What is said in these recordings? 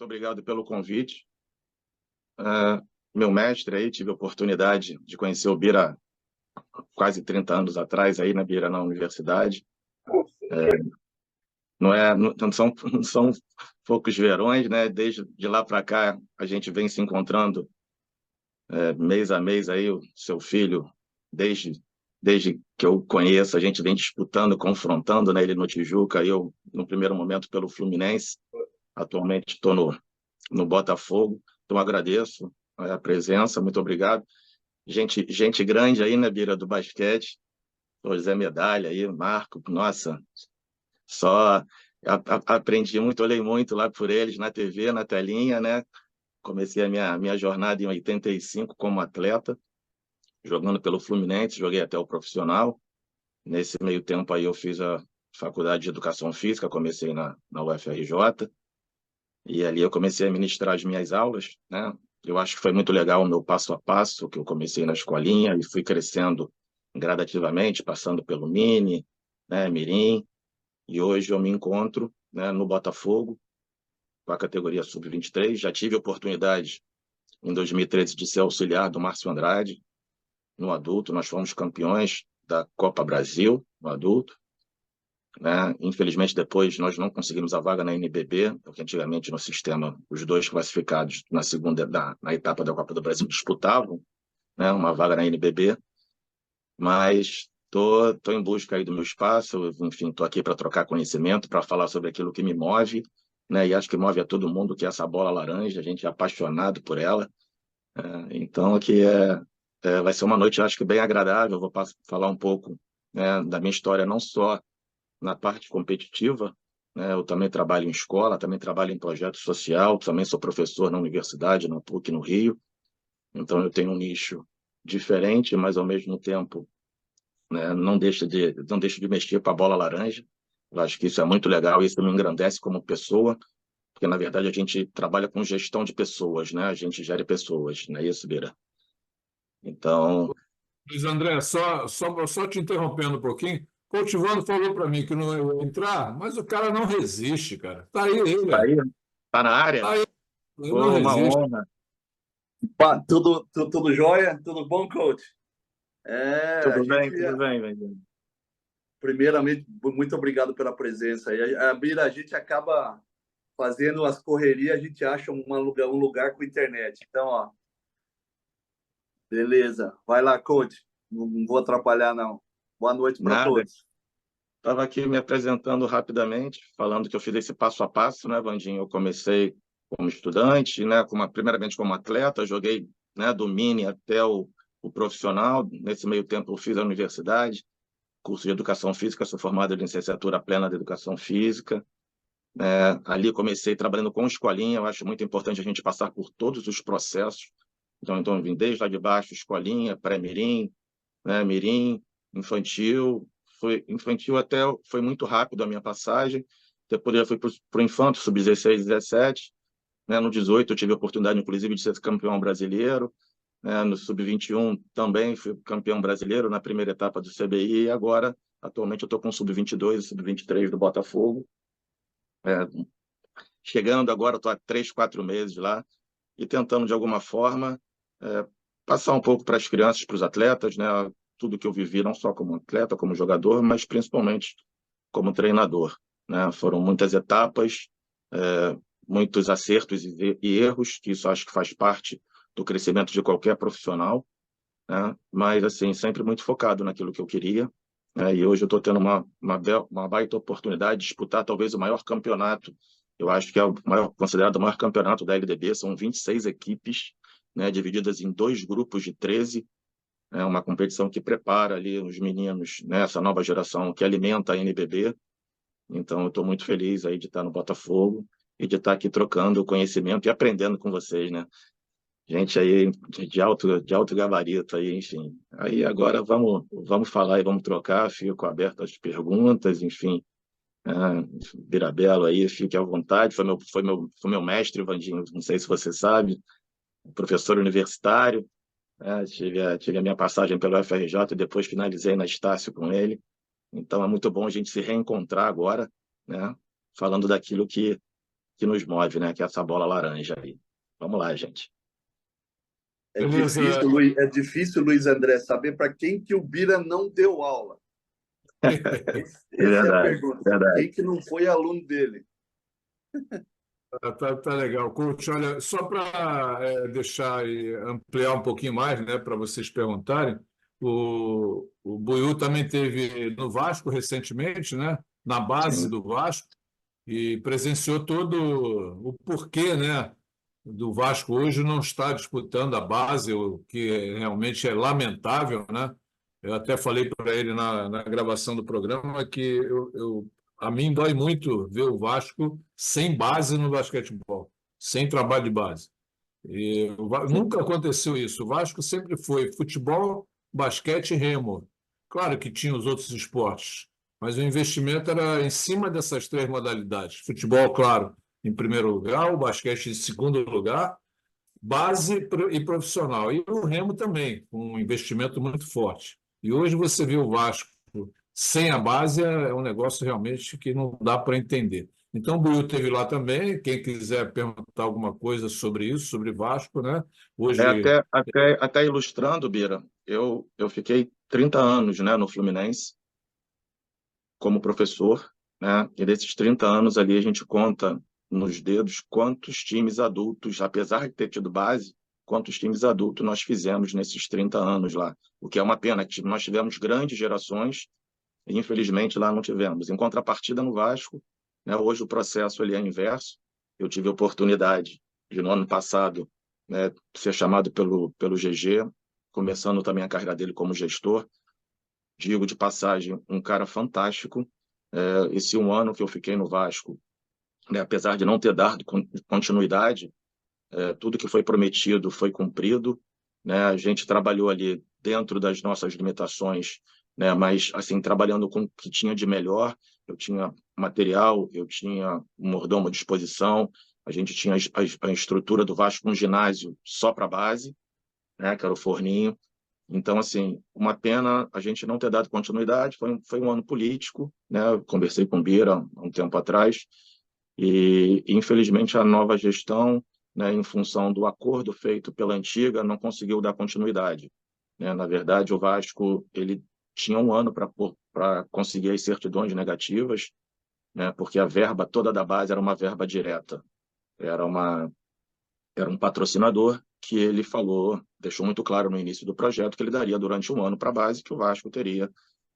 muito obrigado pelo convite. Meu mestre aí, tive a oportunidade de conhecer o Bira quase 30 anos atrás, aí na Bira, na universidade. Não são poucos verões, né? Desde de lá para cá, a gente vem se encontrando mês a mês aí, o seu filho, desde que eu conheço, a gente vem disputando, confrontando, né? Ele no Tijuca, eu no primeiro momento pelo Fluminense, atualmente estou no Botafogo, então agradeço a presença, muito obrigado. Gente grande aí, né, Bira, do basquete, o Zé Medalha aí, Marco, nossa, só aprendi muito, olhei muito lá por eles na TV, na telinha, né? Comecei a minha jornada em 85 como atleta, jogando pelo Fluminense, joguei até o profissional. Nesse meio tempo aí eu fiz a faculdade de Educação Física, comecei na UFRJ, e ali eu comecei a ministrar as minhas aulas, né? Eu acho que foi muito legal o meu passo a passo, que eu comecei na escolinha e fui crescendo gradativamente, passando pelo Mini, né, Mirim, e hoje eu me encontro, né, no Botafogo, com a categoria Sub-23. Já tive a oportunidade, em 2013, de ser auxiliar do Márcio Andrade, no adulto. Nós fomos campeões da Copa Brasil, no adulto, né? Infelizmente, depois nós não conseguimos a vaga na NBB, porque antigamente no sistema os dois classificados na segunda na etapa da Copa do Brasil disputavam, né, uma vaga na NBB, mas tô em busca aí do meu espaço, enfim, tô aqui para trocar conhecimento, para falar sobre aquilo que me move, né, e acho que move a todo mundo, que é essa bola laranja, a gente é apaixonado por ela, então aqui vai ser uma noite, acho que bem agradável. Eu vou falar um pouco, né, da minha história, não só na parte competitiva, né? Eu também trabalho em escola, também trabalho em projeto social, também sou professor na universidade, na PUC, no Rio. Então, eu tenho um nicho diferente, mas, ao mesmo tempo, né, não deixo de mexer com a bola laranja. Eu acho que isso é muito legal, isso me engrandece como pessoa, porque, na verdade, a gente trabalha com gestão de pessoas, né? A gente gera pessoas, não é isso, Bira? Então, Luiz André, só te interrompendo um pouquinho. Coach Vando falou para mim que não ia entrar, mas o cara não resiste, cara. Tá aí ele, tá aí, tá na área? tá aí, ele não Pô, uma resiste. honra. Tudo jóia? Tudo bom, coach? A gente, Tudo bem, velho. primeiramente, muito obrigado pela presença aí. A gente acaba fazendo as correrias, a gente acha um lugar com internet. Então, ó, beleza. Vai lá, coach. Não vou atrapalhar, não. Boa noite para Nada. todos. Estava aqui me apresentando rapidamente, falando que eu fiz esse passo a passo, né, Vandinho? Eu comecei como estudante, né, primeiramente como atleta, joguei, né, do mini até o profissional. Nesse meio tempo eu fiz a universidade, curso de Educação Física, sou formado em licenciatura plena de Educação Física. Ali comecei trabalhando com escolinha. Eu acho muito importante a gente passar por todos os processos. Então eu vim desde lá de baixo, escolinha, pré-mirim, né, mirim, infantil. Foi infantil até foi muito rápido a minha passagem. Depois eu fui para o infanto, sub-16, 17. Né, no 18 eu tive a oportunidade, inclusive, de ser campeão brasileiro. Né, no sub-21 também fui campeão brasileiro na primeira etapa do CBI. E agora, atualmente, eu estou com o sub-22 e sub-23 do Botafogo. É, chegando agora, estou há 3, 4 meses lá e tentando, de alguma forma, passar um pouco para as crianças, para os atletas, né, tudo que eu vivi, não só como atleta, como jogador, mas principalmente como treinador. Né? Foram muitas etapas, muitos acertos e erros, que isso acho que faz parte do crescimento de qualquer profissional, né? Mas, assim, sempre muito focado naquilo que eu queria. Né? E hoje eu estou tendo uma baita oportunidade de disputar talvez o maior campeonato. Eu acho que é considerado o maior campeonato da LDB. São 26 equipes, né, divididas em 2 grupos de 13. É uma competição que prepara ali os meninos, né, essa nova geração que alimenta a NBB. Então, eu estou muito feliz aí de estar no Botafogo e de estar aqui trocando conhecimento e aprendendo com vocês, né? Gente aí de alto gabarito aí, enfim. Aí agora vamos falar e vamos trocar, fico aberto às perguntas, enfim. Birabelo aí, fique à vontade. Foi meu mestre, Vandinho, não sei se você sabe, professor universitário. Tive a minha passagem pelo UFRJ e depois finalizei na Estácio com ele. Então é muito bom a gente se reencontrar agora, né? Falando daquilo que que nos move, né? Que é essa bola laranja aí. Vamos lá, gente. Beleza. É difícil, Luiz André, saber para quem que o Bira não deu aula. É Essa é a verdade, pergunta. verdade. Quem que não foi aluno dele? Tá legal. Coach, olha, só para deixar e ampliar um pouquinho mais, né, para vocês perguntarem, o Buiú também teve no Vasco recentemente, né, na base Sim. do Vasco, e presenciou todo o porquê, né, do Vasco hoje não estar disputando a base, o que realmente é lamentável, né? Eu até falei para ele na gravação do programa que a mim dói muito ver o Vasco sem base no basquetebol, sem trabalho de base. E nunca aconteceu isso. O Vasco sempre foi futebol, basquete e remo. Claro que tinha os outros esportes, mas o investimento era em cima dessas três modalidades. Futebol, claro, em primeiro lugar, o basquete em segundo lugar, base e profissional. E o remo também, com um investimento muito forte. E hoje você vê o Vasco sem a base é um negócio realmente que não dá para entender. Então, o Buiú esteve lá também. Quem quiser perguntar alguma coisa sobre isso, sobre Vasco, né? Hoje, Até ilustrando, Bira, eu fiquei 30 anos, né, no Fluminense como professor, né? E desses 30 anos ali a gente conta nos dedos quantos times adultos, apesar de ter tido base, quantos times adultos nós fizemos nesses 30 anos lá. O que é uma pena, que nós tivemos grandes gerações e infelizmente lá não tivemos. Em contrapartida no Vasco, né, hoje o processo ele é inverso. Eu tive a oportunidade de no ano passado, né, ser chamado pelo GG, começando também a carreira dele como gestor. Digo de passagem, um cara fantástico. Esse um ano que eu fiquei no Vasco, né, apesar de não ter dado continuidade, tudo que foi prometido foi cumprido, né? A gente trabalhou ali dentro das nossas limitações, né? Mas assim trabalhando com o que tinha de melhor. Eu tinha material, eu tinha um mordomo à disposição, a gente tinha a estrutura do Vasco, um ginásio só para base, né? Que era o Forninho. Então, assim, uma pena a gente não ter dado continuidade. Foi um ano político, né? Eu conversei com o Bira há um tempo atrás e, infelizmente, a nova gestão, né, em função do acordo feito pela antiga, não conseguiu dar continuidade, né? Na verdade, o Vasco ele tinha um ano para conseguir as certidões negativas, né? Porque a verba toda da base era uma verba direta, era uma era um patrocinador que ele falou, deixou muito claro no início do projeto que ele daria durante um ano para a base, que o Vasco teria,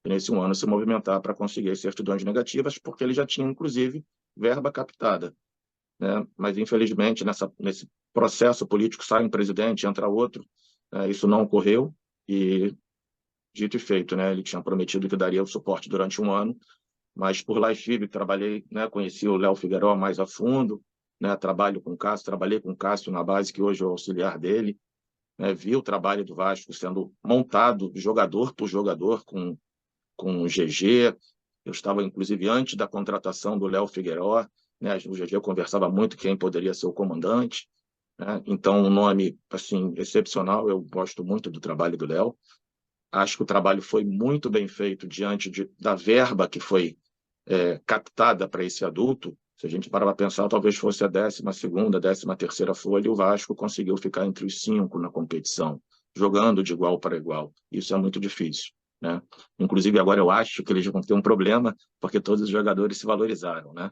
nesse um ano, se movimentar para conseguir as certidões negativas, porque ele já tinha, inclusive, verba captada, né? Mas, infelizmente, nesse processo político, sai um presidente, entra outro, isso não ocorreu e, dito e feito, né? Ele tinha prometido que daria o suporte durante um ano, mas por lá estive, trabalhei, né? Conheci o Léo Figueiró mais a fundo, né? Trabalhei com o Cássio na base, que hoje é o auxiliar dele, né? Vi o trabalho do Vasco sendo montado jogador por jogador com o GG. Eu estava, inclusive, antes da contratação do Léo Figueiró, né? O GG conversava muito quem poderia ser o comandante, né? Então, um nome assim excepcional. Eu gosto muito do trabalho do Léo. Acho que o trabalho foi muito bem feito diante da verba que foi captada para esse adulto. Se a gente parar para pensar, talvez fosse a 12ª, 13ª folha, e o Vasco conseguiu ficar entre os 5 na competição, jogando de igual para igual. Isso é muito difícil, né? Inclusive, agora eu acho que eles vão ter um problema, porque todos os jogadores se valorizaram, né?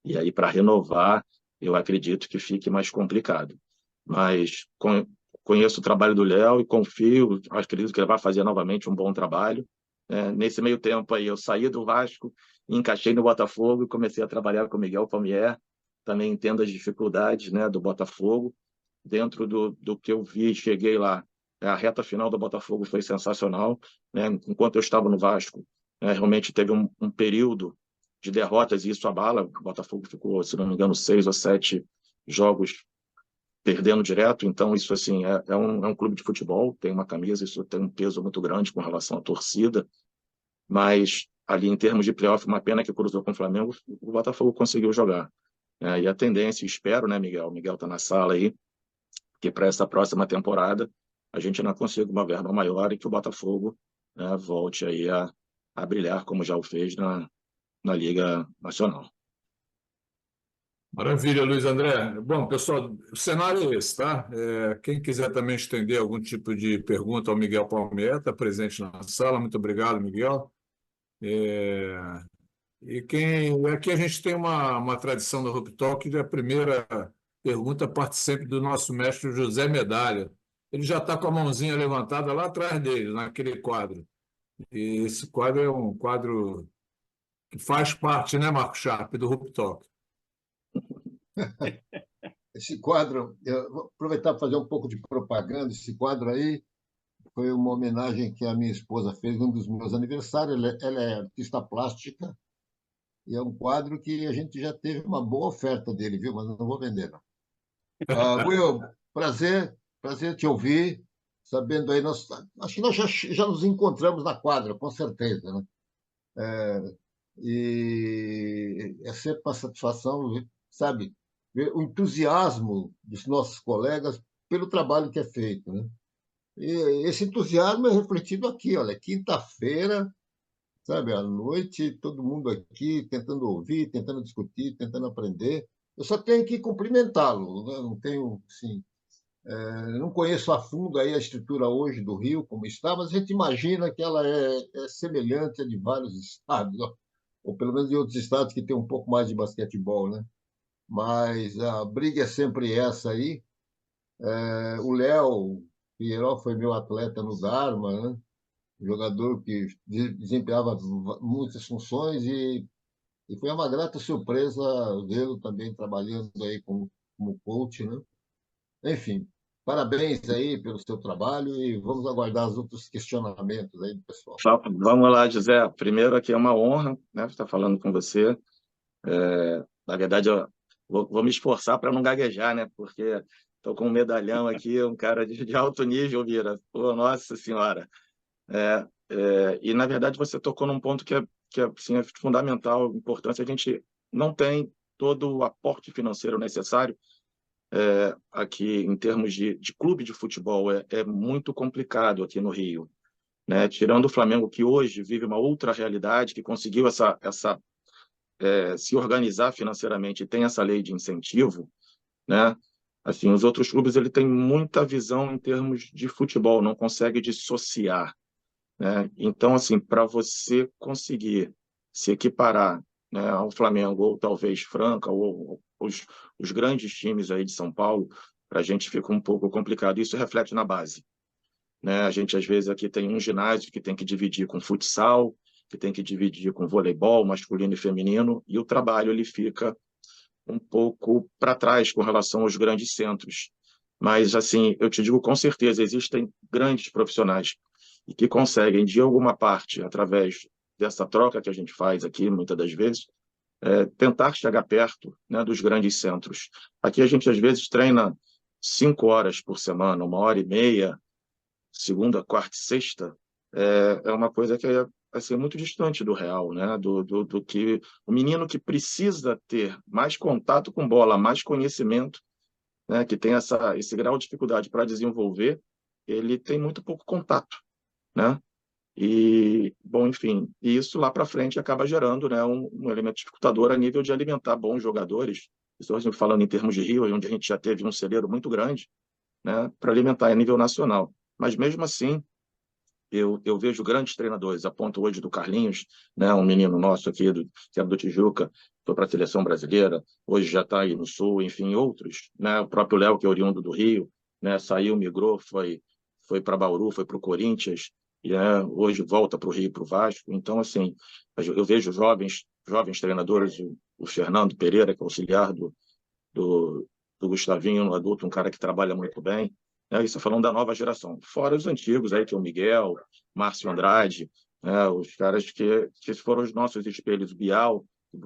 E aí, para renovar, eu acredito que fique mais complicado. Mas conheço o trabalho do Léo e confio, acredito que ele vai fazer novamente um bom trabalho. Nesse meio tempo aí, eu saí do Vasco, encaixei no Botafogo e comecei a trabalhar com o Miguel Palmier. Também entendo as dificuldades, né, do Botafogo. Dentro do que eu vi, cheguei lá. A reta final do Botafogo foi sensacional, né? Enquanto eu estava no Vasco, realmente teve um período de derrotas e isso abala. O Botafogo ficou, se não me engano, 6 ou 7 jogos perdendo direto. Então, isso assim é um clube de futebol, tem uma camisa, isso tem um peso muito grande com relação à torcida. Mas ali em termos de playoff, uma pena que cruzou com o Flamengo, o Botafogo conseguiu jogar. E a tendência, espero, né, Miguel? O Miguel está na sala aí, que para essa próxima temporada a gente não consiga uma verba maior e que o Botafogo, né, volte aí a brilhar como já o fez na Liga Nacional. Maravilha, Luiz André. Bom, pessoal, o cenário é esse, tá? Quem quiser também estender algum tipo de pergunta ao Miguel Palmieri, está presente na sala. Muito obrigado, Miguel. Aqui a gente tem uma tradição do Hoop Talk, de a primeira pergunta parte sempre do nosso mestre José Medalha. Ele já está com a mãozinha levantada lá atrás dele, naquele quadro. E esse quadro é um quadro que faz parte, né, Marco Sharp, do Hoop Talk. Esse quadro, eu vou aproveitar para fazer um pouco de propaganda. Esse quadro aí foi uma homenagem que a minha esposa fez num dos meus aniversários. Ela é artista plástica e é um quadro que a gente já teve uma boa oferta dele, viu? Mas não vou vender, não. Will, prazer te ouvir. Sabendo aí, acho que nós já nos encontramos na quadra, com certeza, né? E é sempre uma satisfação, sabe, ver o entusiasmo dos nossos colegas pelo trabalho que é feito, né? E esse entusiasmo é refletido aqui, olha, quinta-feira, sabe, à noite, todo mundo aqui tentando ouvir, tentando discutir, tentando aprender. Eu só tenho que cumprimentá-lo, né? Não tenho, assim, não conheço a fundo aí a estrutura hoje do Rio, como está, mas a gente imagina que ela é semelhante a de vários estados, ou pelo menos de outros estados que tem um pouco mais de basquetebol, né? Mas a briga é sempre essa aí. O Léo Pierrot foi meu atleta no Dharma, né? Jogador que desempenhava muitas funções e foi uma grata surpresa vê-lo também trabalhando aí como coach, né? Enfim, parabéns aí pelo seu trabalho e vamos aguardar os outros questionamentos aí do pessoal. Vamos lá, José. Primeiro, aqui é uma honra, né, estar falando com você. Na verdade, eu vou me esforçar para não gaguejar, né? Porque estou com um medalhão aqui, um cara de alto nível, Vira. Pô, nossa Senhora. E, na verdade, você tocou num ponto que assim, é fundamental, importância. A gente não tem todo o aporte financeiro necessário aqui em termos de clube de futebol. É muito complicado aqui no Rio, né? Tirando o Flamengo, que hoje vive uma outra realidade, que conseguiu se organizar financeiramente e tem essa lei de incentivo, né? Assim, os outros clubes ele tem muita visão em termos de futebol, não consegue dissociar, né? Então, assim, para você conseguir se equiparar, né, ao Flamengo ou talvez Franca ou os grandes times aí de São Paulo, para a gente fica um pouco complicado. Isso reflete na base, né? A gente às vezes aqui tem um ginásio que tem que dividir com futsal, que tem que dividir com voleibol masculino e feminino, e o trabalho ele fica um pouco para trás com relação aos grandes centros. Mas, assim, eu te digo com certeza, existem grandes profissionais e que conseguem, de alguma parte, através dessa troca que a gente faz aqui, muitas das vezes, tentar chegar perto, né, dos grandes centros. Aqui a gente, às vezes, treina 5 horas por semana, 1 hora e meia, segunda, quarta e sexta. É uma coisa que é assim, muito distante do real, né? Do que o menino que precisa ter mais contato com bola, mais conhecimento, né? Que tem esse grau de dificuldade para desenvolver, ele tem muito pouco contato, né? E, bom, enfim, e isso lá para frente acaba gerando, né, um elemento dificultador a nível de alimentar bons jogadores. Estou falando em termos de Rio, onde a gente já teve um celeiro muito grande, né, para alimentar a nível nacional. Mas, mesmo assim, eu vejo grandes treinadores, a ponto hoje do Carlinhos, né, um menino nosso aqui, que era do Tijuca, foi para a seleção brasileira, hoje já está aí no Sul, enfim, outros, né, o próprio Léo, que é oriundo do Rio, né, saiu, migrou, foi para Bauru, foi para o Corinthians, e hoje volta para o Rio, para o Vasco. Então, assim, eu vejo jovens treinadores, o Fernando Pereira, que é auxiliar do, do Gustavinho no adulto, um cara que trabalha muito bem, né? Isso falando da nova geração. Fora os antigos, aí, que é o Miguel, Márcio Andrade, né? Os caras que foram os nossos espelhos. Bial,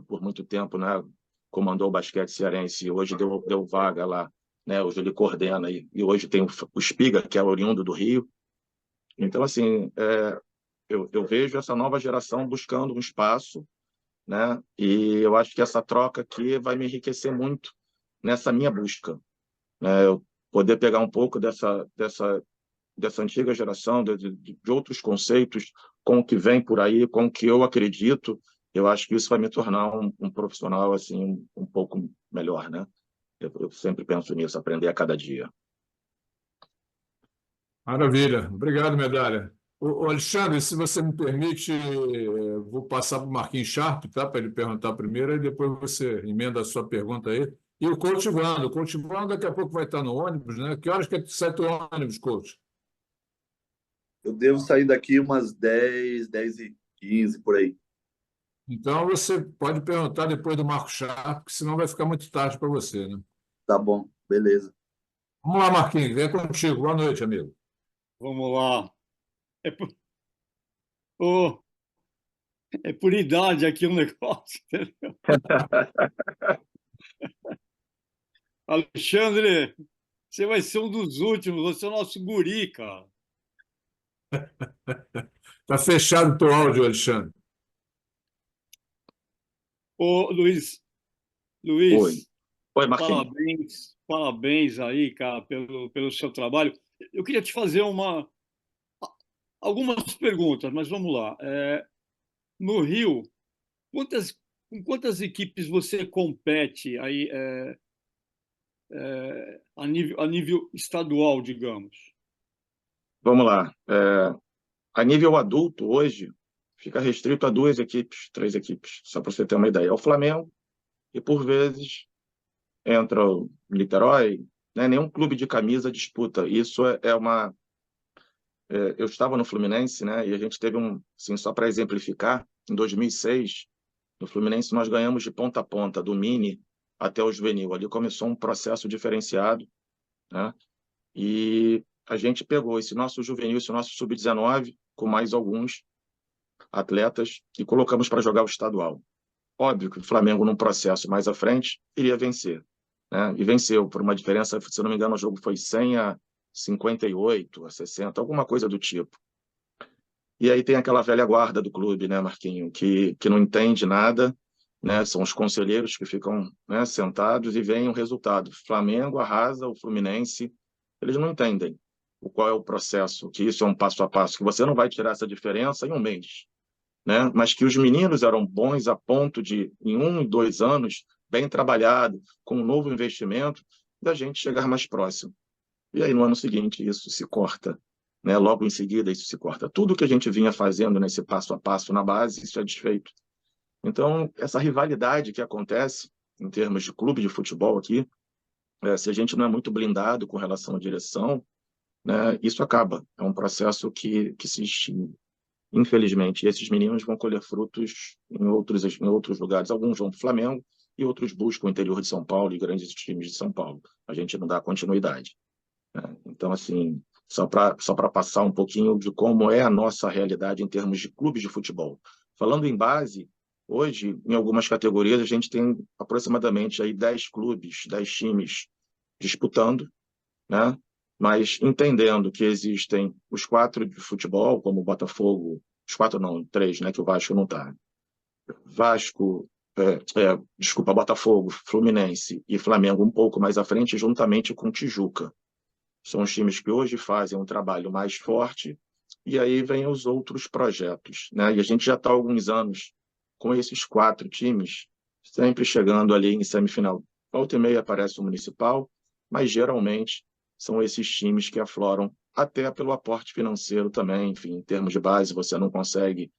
por muito tempo, né, comandou o basquete cearense, e hoje deu vaga lá, né? Hoje ele coordena, e hoje tem o Espiga, que é oriundo do Rio. Então, assim, eu vejo essa nova geração buscando um espaço, né? E eu acho que essa troca aqui vai me enriquecer muito nessa minha busca, né? Eu poder pegar um pouco dessa antiga geração, de outros conceitos, com o que vem por aí, com o que eu acredito. Eu acho que isso vai me tornar um profissional assim um pouco melhor, né? Eu sempre penso nisso, aprender a cada dia. Maravilha. Obrigado, Medalha. Ô, Alexandre, se você me permite, vou passar para o Marquinhos Sharp, tá? Para ele perguntar primeiro, e depois você emenda a sua pergunta aí. E o Coach Vando. O Coach Vando daqui a pouco vai estar no ônibus, né? Que horas que sai teu ônibus, Coach? Eu devo sair daqui umas 10h15, por aí. Então você pode perguntar depois do Marco Sharp, porque senão vai ficar muito tarde para você, né? Tá bom, beleza. Vamos lá, Marquinhos, é contigo. Boa noite, amigo. Vamos lá. É por, ô, é por idade aqui o negócio, entendeu? Alexandre, você vai ser um dos últimos, você é o nosso guri, cara. Está fechado o teu áudio, Alexandre. Ô, Luiz, Oi. Oi, Marquinhos. parabéns aí, cara, pelo seu trabalho. Eu queria te fazer algumas perguntas, mas vamos lá. No Rio, com quantas equipes você compete aí a nível estadual, digamos? Vamos lá. A nível adulto, hoje, fica restrito a 2 equipes, 3 equipes, só para você ter uma ideia. É o Flamengo e, por vezes, entra o Niterói, né? Nenhum clube de camisa disputa. Isso é uma... eu estava no Fluminense, né? E a gente teve assim, só para exemplificar, em 2006, no Fluminense nós ganhamos de ponta a ponta, do mini até o juvenil. Ali começou um processo diferenciado, né? E a gente pegou esse nosso juvenil, esse nosso sub-19, com mais alguns atletas, e colocamos para jogar o estadual. Óbvio que o Flamengo, num processo mais à frente, iria vencer, né? E venceu por uma diferença, se não me engano, o jogo foi 100-58, a 60, alguma coisa do tipo. E aí tem aquela velha guarda do clube, né, Marquinho, que não entende nada, né? São os conselheiros que ficam, né, sentados e veem o resultado. Flamengo arrasa o Fluminense, eles não entendem qual é o processo, que isso é um passo a passo, que você não vai tirar essa diferença em um mês, né? Mas que os meninos eram bons a ponto de, em 1 e 2 anos, bem trabalhado, com um novo investimento, da gente chegar mais próximo. E aí, no ano seguinte, isso se corta, né? Logo em seguida, isso se corta. Tudo que a gente vinha fazendo nesse passo a passo na base, isso é desfeito. Então, essa rivalidade que acontece em termos de clube de futebol aqui, se a gente não é muito blindado com relação à direção, né, isso acaba. É um processo que se extingue. Infelizmente, esses meninos vão colher frutos em outros lugares. Alguns vão para o Flamengo e outros buscam o interior de São Paulo e grandes times de São Paulo. A gente não dá continuidade, né? Então, assim, só para passar um pouquinho de como é a nossa realidade em termos de clubes de futebol. Falando em base, hoje, em algumas categorias, a gente tem aproximadamente aí 10 clubes, 10 times disputando, né? Mas entendendo que existem os 4 de futebol, como o Botafogo, os 4 não, 3, né, que o Vasco não está. Vasco, desculpa, Botafogo, Fluminense e Flamengo um pouco mais à frente, juntamente com Tijuca. São os times que hoje fazem um trabalho mais forte, e aí vem os outros projetos, né? E a gente já está há alguns anos com esses 4 times, sempre chegando ali em semifinal. Volta e meia aparece o Municipal, mas geralmente são esses times que afloram, até pelo aporte financeiro também. Enfim, em termos de base, você não consegue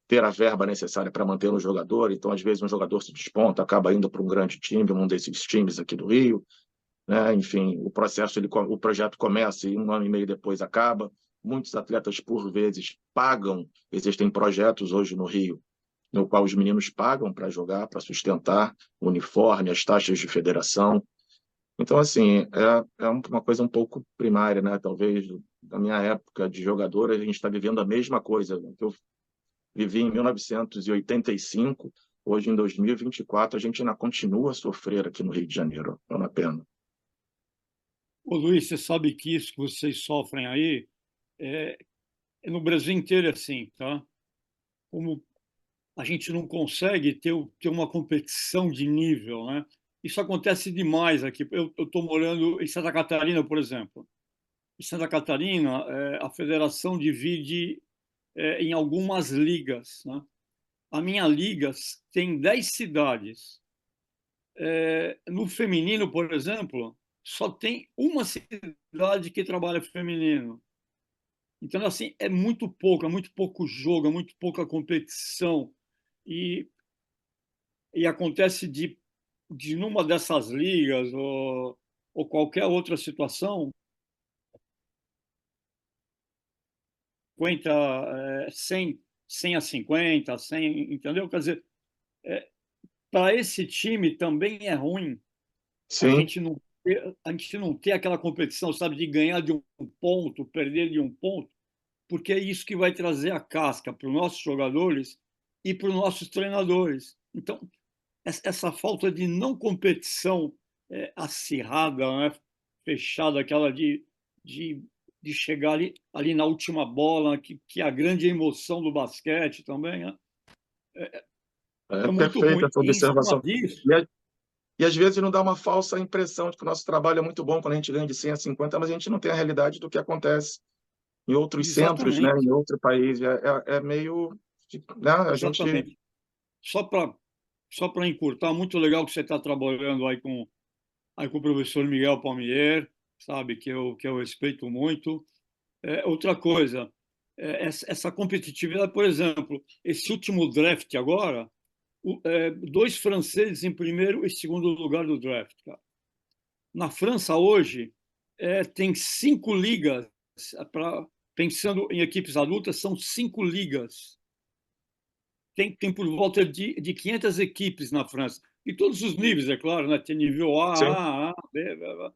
ter a verba necessária para manter um jogador, então às vezes um jogador se desponta, acaba indo para um grande time, um desses times aqui do Rio, né? Enfim, o projeto começa e 1 ano e meio depois acaba. Muitos atletas, por vezes, pagam. Existem projetos hoje no Rio, no qual os meninos pagam para jogar, para sustentar o uniforme, as taxas de federação. Então, assim, é uma coisa um pouco primária, né? Talvez da minha época de jogador, a gente está vivendo a mesma coisa que eu vivi em 1985. Hoje, em 2024, a gente ainda continua a sofrer aqui no Rio de Janeiro. É uma pena. Ô, Luiz, você sabe que isso que vocês sofrem aí é no Brasil inteiro assim, tá? Como a gente não consegue ter uma competição de nível, né? Isso acontece demais aqui. Eu estou morando em Santa Catarina, por exemplo. Em Santa Catarina, a federação divide em algumas ligas, né? A minha liga tem 10 cidades. No feminino, por exemplo, só tem uma cidade que trabalha feminino. Então, assim, é muito pouco jogo, é muito pouca competição. E, e acontece de numa dessas ligas ou qualquer outra situação, 50, 100 a 50, 100, entendeu? Quer dizer, para esse time também é ruim a Sim, gente não a gente não ter aquela competição, sabe, de ganhar de um ponto, perder de um ponto, porque é isso que vai trazer a casca para os nossos jogadores e para os nossos treinadores. Então, essa falta de não competição acirrada, né, fechada, aquela de, de chegar ali na última bola, que é a grande emoção do basquete também, né, é é muito perfeita ruim. essa E em cima observação. disso, E, e às vezes não dá uma falsa impressão de que o nosso trabalho é muito bom quando a gente ganha de 100 a 50, mas a gente não tem a realidade do que acontece em outros centros, né, em exatamente, outro país. É meio, né, a gente... exatamente. Só para encurtar, muito legal que você está trabalhando aí com o professor Miguel Palmier, sabe, que eu respeito muito. Outra coisa, essa competitividade, por exemplo, esse último draft agora, dois franceses em primeiro e segundo lugar do draft, cara. Na França hoje tem 5 ligas, pensando em equipes adultas, são 5 ligas. Tem por volta de 500 equipes na França. E todos os níveis, é claro, né? Tem nível Sim, A, B, B,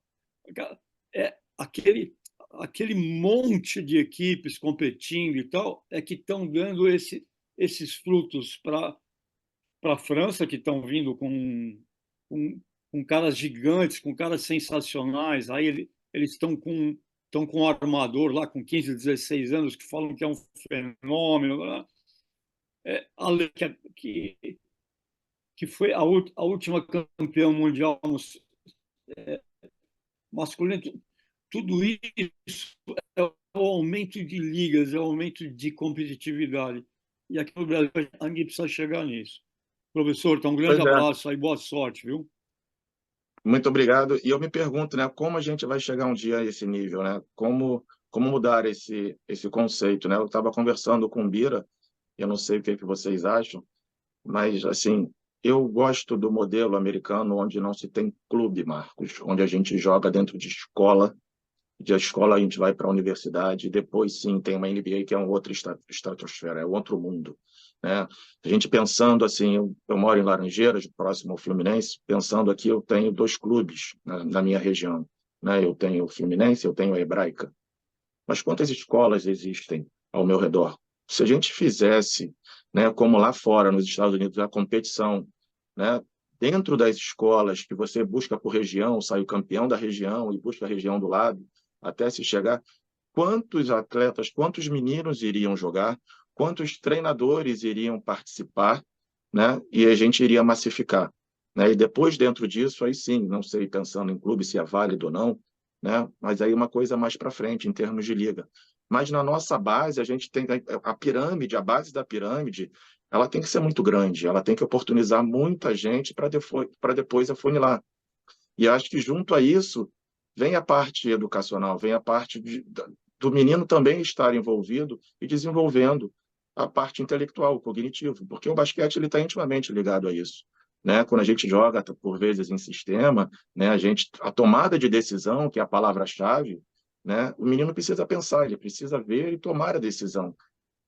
B. É aquele monte de equipes competindo e tal, é que estão dando esses frutos para a França, que estão vindo com, com caras gigantes, com caras sensacionais. Aí eles estão com um armador lá com 15, 16 anos que falam que é um fenômeno. Né? Que foi a última campeã mundial masculina. Tudo isso é o aumento de ligas, é o aumento de competitividade. E aqui no Brasil a gente precisa chegar nisso. Professor, então um grande pois é. abraço aí, boa sorte, viu? Muito obrigado. E eu me pergunto, né, como a gente vai chegar um dia a esse nível, né? Como mudar esse conceito, né? Eu estava conversando com o Bira, eu não sei o que vocês acham, mas assim, eu gosto do modelo americano onde não se tem clube, Marcos, onde a gente joga dentro de escola. De escola a gente vai para a universidade, e depois sim tem uma NBA que é um outro estratosfera, é outro mundo, né? A gente pensando assim, eu moro em Laranjeiras, próximo ao Fluminense, pensando aqui eu tenho 2 clubes na minha região, né? Eu tenho o Fluminense, eu tenho a Hebraica. Mas quantas escolas existem ao meu redor? Se a gente fizesse, né, como lá fora, nos Estados Unidos, a competição, né, dentro das escolas, que você busca por região, sai o campeão da região e busca a região do lado, até se chegar, quantos atletas, quantos meninos iriam jogar, quantos treinadores iriam participar, né, e a gente iria massificar. Né? E depois, dentro disso, aí sim, não sei, pensando em clube, se é válido ou não, né? Mas aí uma coisa mais para frente, em termos de liga. Mas na nossa base, a gente tem a pirâmide, a base da pirâmide, ela tem que ser muito grande, ela tem que oportunizar muita gente para depois afunilar. E acho que junto a isso vem a parte educacional, vem a parte do menino também estar envolvido e desenvolvendo a parte intelectual, cognitivo, porque o basquete ele está intimamente ligado a isso. Né? Quando a gente joga, por vezes, em sistema, né, a tomada de decisão, que é a palavra-chave, né, o menino precisa pensar, ele precisa ver e tomar a decisão.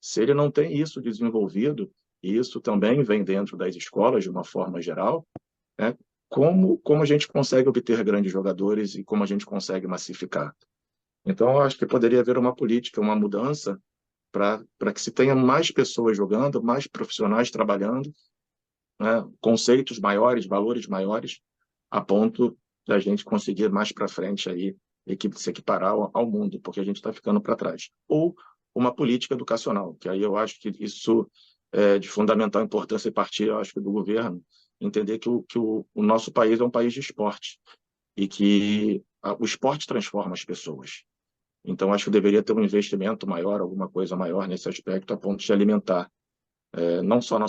Se ele não tem isso desenvolvido, e isso também vem dentro das escolas de uma forma geral, né? Como a gente consegue obter grandes jogadores e como a gente consegue massificar. Então, eu acho que poderia haver uma política, uma mudança para que se tenha mais pessoas jogando, mais profissionais trabalhando, né? Conceitos maiores, valores maiores, a ponto da gente conseguir mais para frente aí se equiparar ao mundo, porque a gente está ficando para trás. Ou uma política educacional, que aí eu acho que isso é de fundamental importância e partir, eu acho que do governo, entender que o nosso país é um país de esporte e que o esporte transforma as pessoas. Então, acho que deveria ter um investimento maior, alguma coisa maior nesse aspecto, a ponto de alimentar não só a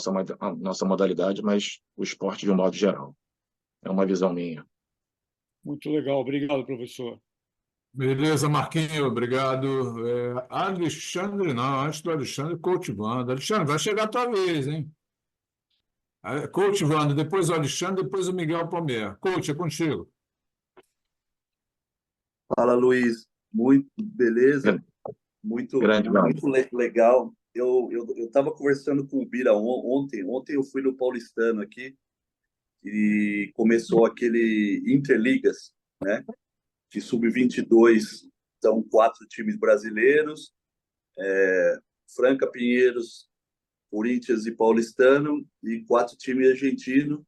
nossa modalidade, mas o esporte de um modo geral. É uma visão minha. Muito legal. Obrigado, professor. Beleza, Marquinho, obrigado. Alexandre, não, antes do Alexandre, Coach Wanda. Alexandre, vai chegar a tua vez, hein? Coach Wanda, depois o Alexandre, depois o Miguel Palmeira. Coach, é contigo. Fala, Luiz. Muito beleza, Grande Wanda. muito legal. Eu estava conversando com o Bira ontem. Ontem eu fui no Paulistano aqui e começou aquele Interligas, né? De sub-22. São 4 times brasileiros, Franca, Pinheiros, Corinthians e Paulistano, e 4 times argentinos,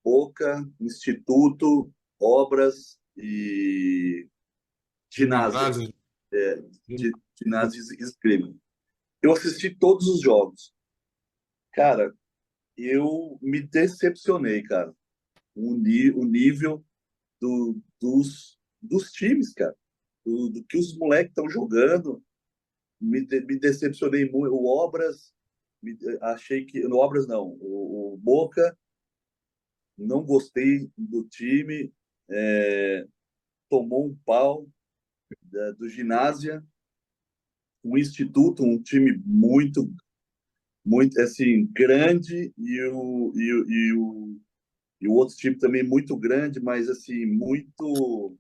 Boca, Instituto, Obras e Ginásio. Ginásio e Esgrima. Eu assisti todos os jogos. Cara, eu me decepcionei, cara. O nível dos times, cara. Do que os moleques estão jogando. Me decepcionei muito. O Obras, achei que... No Obras, não. O Boca, não gostei do time. Tomou um pau do Ginásio. O Instituto, um time muito assim, grande, e o outro time também muito grande, mas assim, muito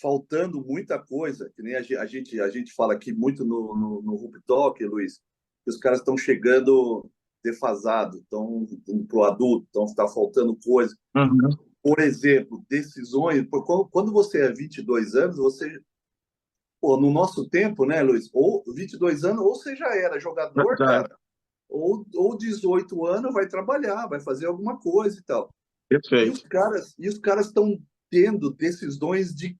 faltando muita coisa, que nem a gente fala aqui muito no Rup Talk, Luiz, que os caras estão chegando defasados, estão pro adulto, está faltando coisa. Uhum. Por exemplo, decisões, quando você é 22 anos, você... Pô, no nosso tempo, né, Luiz? Ou 22 anos, ou você já era jogador, cara, ou 18 anos vai trabalhar, vai fazer alguma coisa e tal. Perfeito. E os caras estão tendo decisões de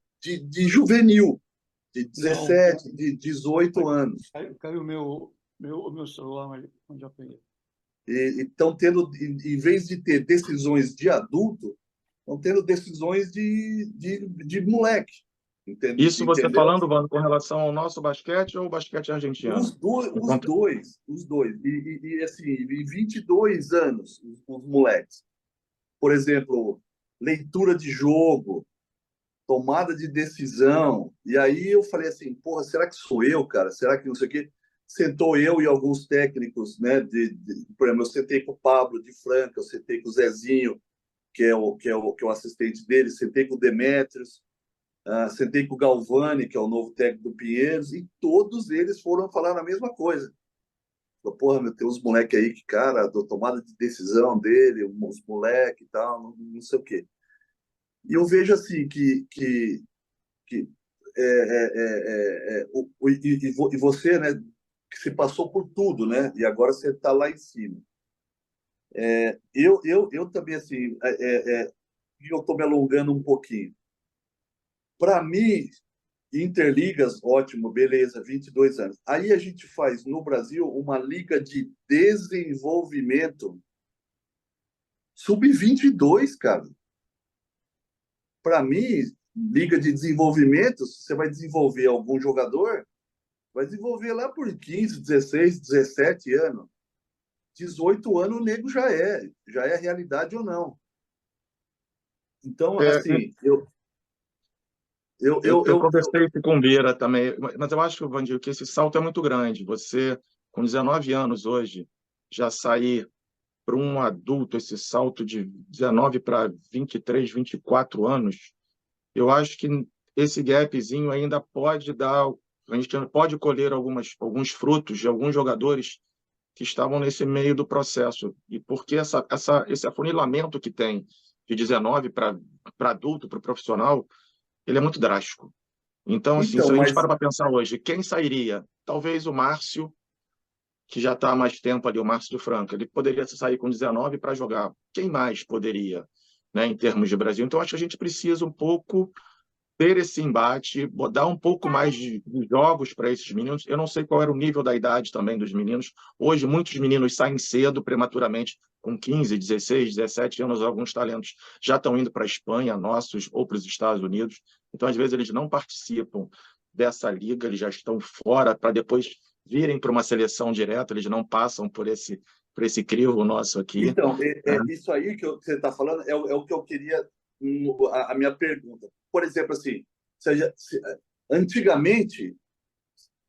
juvenil, de 17, de 18 anos. Caiu o meu celular, mas onde já peguei. E estão tendo, em vez de ter decisões de adulto, estão tendo decisões de moleque. Isso você Entendeu? falando, Wanda, com relação ao nosso basquete ou o basquete argentino? Os dois. E assim, 22 anos, os moleques. Por exemplo, leitura de jogo, tomada de decisão. E aí eu falei assim, porra, será que sou eu, cara? Será que não sei o quê? Sentou eu e alguns técnicos, né? Por exemplo, eu sentei com o Pablo de Franca, eu sentei com o Zezinho, que é o assistente dele, sentei com o Demetrios, sentei com o Galvani, que é o novo técnico do Pinheiros, e todos eles foram falar a mesma coisa. Falei, porra, meu, tem uns moleques aí que, cara, a tomada de decisão dele, uns moleques e tal, não sei o quê. E eu vejo assim que e você, né, que se passou por tudo, né, e agora você está lá em cima. Eu também, assim, eu estou me alongando um pouquinho. Para mim, Interligas, ótimo, beleza, 22 anos. Aí a gente faz no Brasil uma liga de desenvolvimento sub-22, cara. Para mim, liga de desenvolvimento, se você vai desenvolver algum jogador, vai desenvolver lá por 15, 16, 17 anos. 18 anos o nego já é realidade ou não. Então, assim, eu conversei com o Bira também, mas eu acho, Vandir, que esse salto é muito grande. Você, com 19 anos hoje, já sair para um adulto, esse salto de 19 para 23, 24 anos, eu acho que esse gapzinho ainda pode dar, a gente pode colher alguns frutos de alguns jogadores que estavam nesse meio do processo. E porque esse afunilamento que tem de 19 para adulto, para profissional, ele é muito drástico. Então, assim, se a gente para pensar hoje, quem sairia? Talvez o Márcio, que já está há mais tempo ali, o Márcio de Franca, ele poderia sair com 19 para jogar. Quem mais poderia, né, em termos de Brasil? Então, acho que a gente precisa um pouco ter esse embate, dar um pouco mais de jogos para esses meninos. Eu não sei qual era o nível da idade também dos meninos. Hoje, muitos meninos saem cedo, prematuramente, com 15, 16, 17 anos. Alguns talentos já estão indo para a Espanha, nossos, ou para os Estados Unidos. Então, às vezes, eles não participam dessa liga, eles já estão fora para depois virem para uma seleção direta, eles não passam por esse esse crivo nosso aqui. Então, isso aí que você está falando é o que eu queria, a minha pergunta. Por exemplo, assim, antigamente,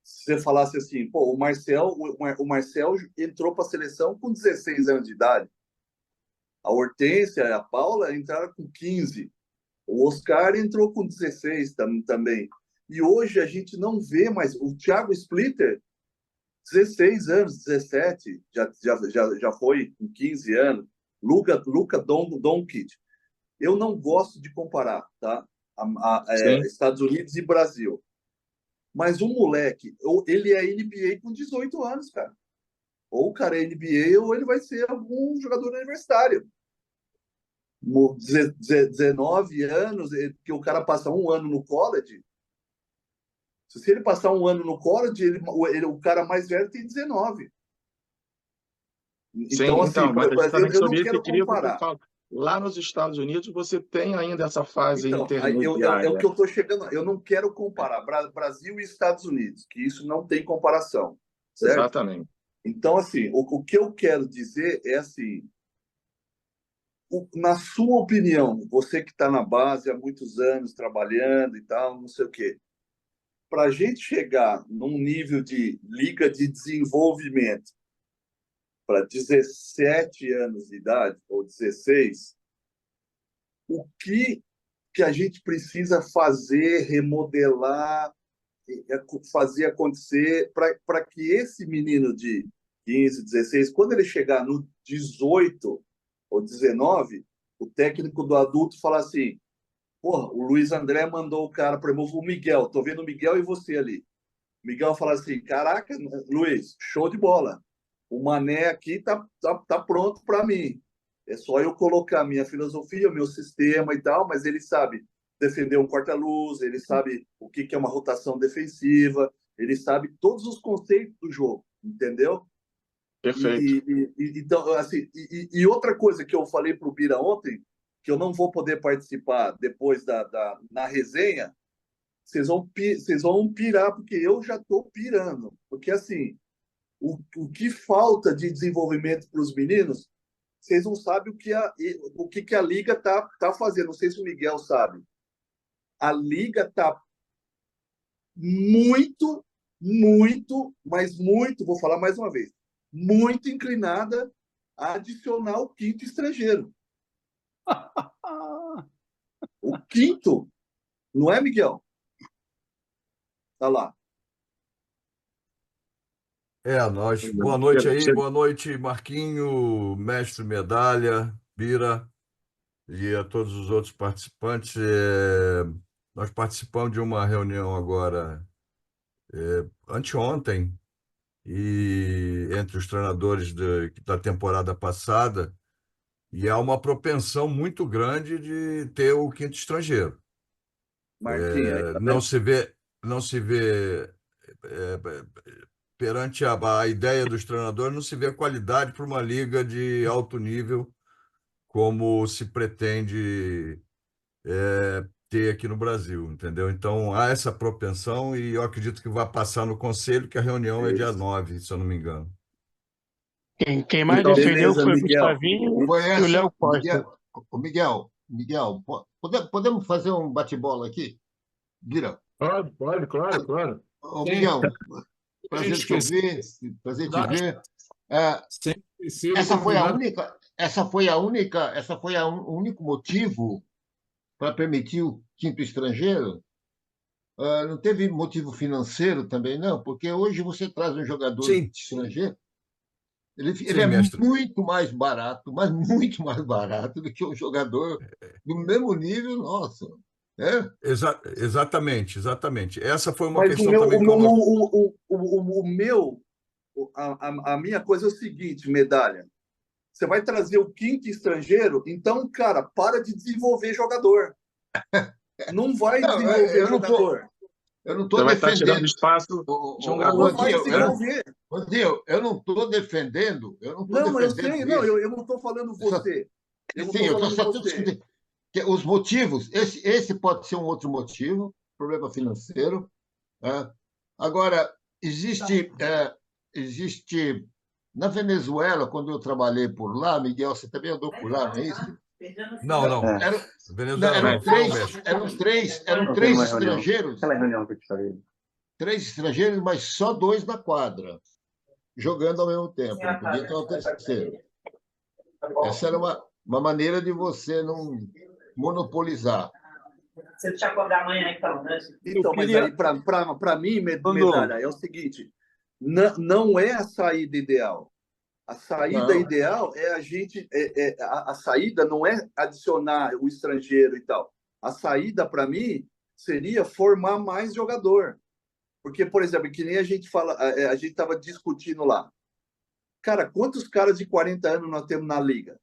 se você falasse assim, pô, o Marcel entrou para a seleção com 16 anos de idade. A Hortência e a Paula entraram com 15. O Oscar entrou com 16 também. E hoje a gente não vê mais. O Thiago Splitter, 16 anos, 17, já foi com 15 anos. Luka Doncic. Eu não gosto de comparar, tá? Estados Unidos e Brasil. Mas um moleque, ele é NBA com 18 anos, cara. Ou o cara é NBA ou ele vai ser algum jogador universitário. 19 anos, que o cara passa um ano no college. Se ele passar um ano no college, o cara mais velho tem 19. Então, assim, eu não quero comparar. Lá nos Estados Unidos, você tem ainda essa fase intermediária. É o que eu estou chegando. Eu não quero comparar Brasil e Estados Unidos, que isso não tem comparação. Certo? Exatamente. Então, assim, o que eu quero dizer é assim, na sua opinião, você que está na base há muitos anos trabalhando e tal, não sei o quê, para a gente chegar num nível de liga de desenvolvimento para 17 anos de idade, ou 16, o que a gente precisa fazer, remodelar, fazer acontecer para que esse menino de 15, 16, quando ele chegar no 18 ou 19, o técnico do adulto fala assim, porra, o Luiz André mandou o cara, por exemplo, o Miguel, tô vendo o Miguel e você ali. O Miguel fala assim, caraca, Luiz, show de bola. O Mané aqui tá pronto para mim. É só eu colocar minha filosofia, meu sistema e tal, mas ele sabe defender um corta-luz, ele sabe o que é uma rotação defensiva, ele sabe todos os conceitos do jogo, entendeu? Perfeito. Então, assim, outra coisa que eu falei para o Bira ontem, que eu não vou poder participar depois na resenha, vocês vão pirar, porque eu já estou pirando. Porque, assim, o que falta de desenvolvimento para os meninos, vocês não sabem o que a Liga tá fazendo. Não sei se o Miguel sabe. A Liga está muito, mas muito, vou falar mais uma vez, muito inclinada a adicionar o quinto estrangeiro. O quinto, não é, Miguel? Tá lá. Boa noite aí, boa noite, Marquinho, mestre Medalha, Bira e a todos os outros participantes. Nós participamos de uma reunião agora, anteontem, e entre os treinadores da temporada passada, e há uma propensão muito grande de ter o quinto estrangeiro. Marquinhos, Não se vê perante a ideia dos treinadores, não se vê qualidade para uma liga de alto nível como se pretende ter aqui no Brasil, entendeu? Então, há essa propensão e eu acredito que vai passar no Conselho, que a reunião é dia 9, se eu não me engano. Quem mais defendeu foi o Gustavinho e o Léo Costa. Miguel, podemos fazer um bate-bola aqui? Vira. Pode, claro. Miguel, prazer te ouvir, prazer te ver. Essa foi o único motivo para permitir o quinto estrangeiro? Não teve motivo financeiro também, não? Porque hoje você traz um jogador estrangeiro, ele é muito mais barato, mas muito mais barato do que um jogador do mesmo nível nosso. Exatamente. Essa foi uma mas questão também. A minha coisa é o seguinte, Medalha. Você vai trazer o quinto estrangeiro, então, cara, para de desenvolver jogador. Não vai desenvolver jogador. Eu não estou defendendo. Vai estar tirando espaço de um garoto. Eu não estou defendendo. Não, eu sei, eu não estou falando você. Eu estou só discutindo. Os motivos, esse pode ser um outro motivo, problema financeiro. Agora, existe Na Venezuela, quando eu trabalhei por lá, Miguel, você também andou por lá, não é isso? Não, não. Eram, Venezuela eram não, foi ao três, México. eram três estrangeiros, Aquela reunião que eu te falei. três estrangeiros, mas só dois na quadra, jogando ao mesmo tempo. Não podia ter um terceiro. Essa era uma maneira de você não monopolizar. Você deixa acordar amanhã, então, né? Então, mas aí, para mim, Medalha, é o seguinte: não é a saída ideal. A saída Não. ideal é a gente. A saída não é adicionar o estrangeiro e tal. A saída, para mim, seria formar mais jogador. Porque, por exemplo, que nem a gente fala, a gente estava discutindo lá. Cara, quantos caras de 40 anos nós temos na liga?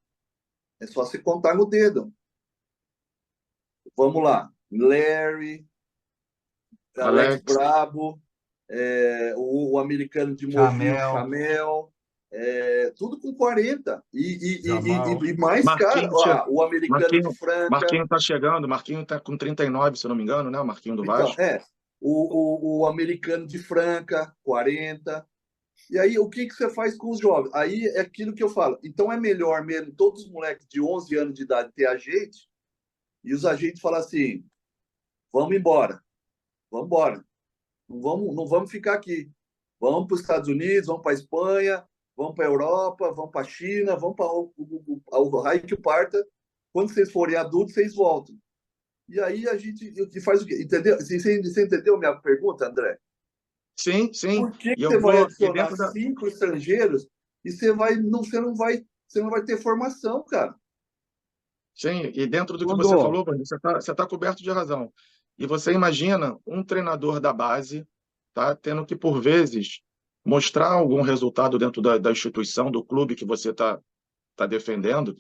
É só se contar no dedo. Vamos lá. Larry, Alex Brabo, o americano de Movimento, Chamel, tudo com 40. E mais caro. O americano de Franca. Marquinhos está chegando, Marquinhos está com 39, se eu não me engano, né? O Marquinhos do Vasco. Então, o americano de Franca, 40. E aí, o que você faz com os jovens? Aí é aquilo que eu falo. Então, é melhor mesmo todos os moleques de 11 anos de idade ter agente, e os agentes falam assim, vamos embora. Vamos embora. Não vamos ficar aqui. Vamos para os Estados Unidos, vamos para a Espanha, vamos para a Europa, vamos para a China, vamos para o raio que parta. Quando vocês forem adultos, vocês voltam. E aí a gente faz o quê? Entendeu? Você entendeu a minha pergunta, André? Sim, sim. Por que você vai adicionar 5 estrangeiros e você não vai ter formação, cara? Sim, e dentro do que você falou, você está coberto de razão. E você imagina um treinador da base, tá, tendo que, por vezes, mostrar algum resultado dentro da instituição, do clube que você está defendendo,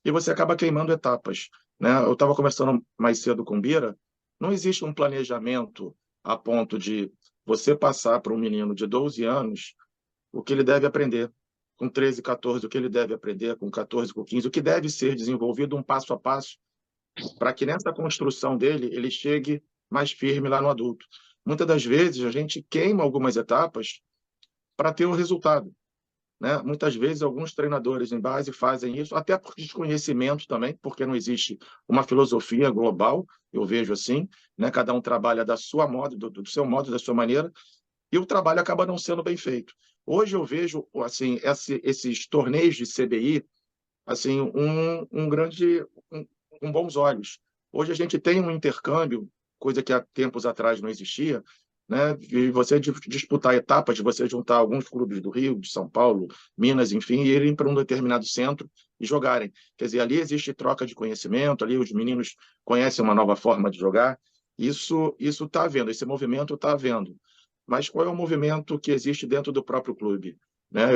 e você acaba queimando etapas, né? Eu estava conversando mais cedo com o Bira, não existe um planejamento a ponto de você passar para um menino de 12 anos o que ele deve aprender, com 13, 14, o que ele deve aprender, com 14, com 15, o que deve ser desenvolvido um passo a passo, para que nessa construção dele ele chegue mais firme lá no adulto. Muitas das vezes a gente queima algumas etapas para ter o resultado, né? Muitas vezes alguns treinadores em base fazem isso, até por desconhecimento também, porque não existe uma filosofia global, eu vejo assim, né? Cada um trabalha da sua modo, do seu modo, da sua maneira, e o trabalho acaba não sendo bem feito. Hoje eu vejo assim esses torneios de CBI assim com bons olhos. Hoje a gente tem um intercâmbio, coisa que há tempos atrás não existia, né? E você disputar etapas, de você juntar alguns clubes do Rio, de São Paulo, Minas, enfim, e irem para um determinado centro e jogarem. Quer dizer, ali existe troca de conhecimento, ali os meninos conhecem uma nova forma de jogar. Isso está havendo, esse movimento está havendo. Mas qual é o movimento que existe dentro do próprio clube? Né?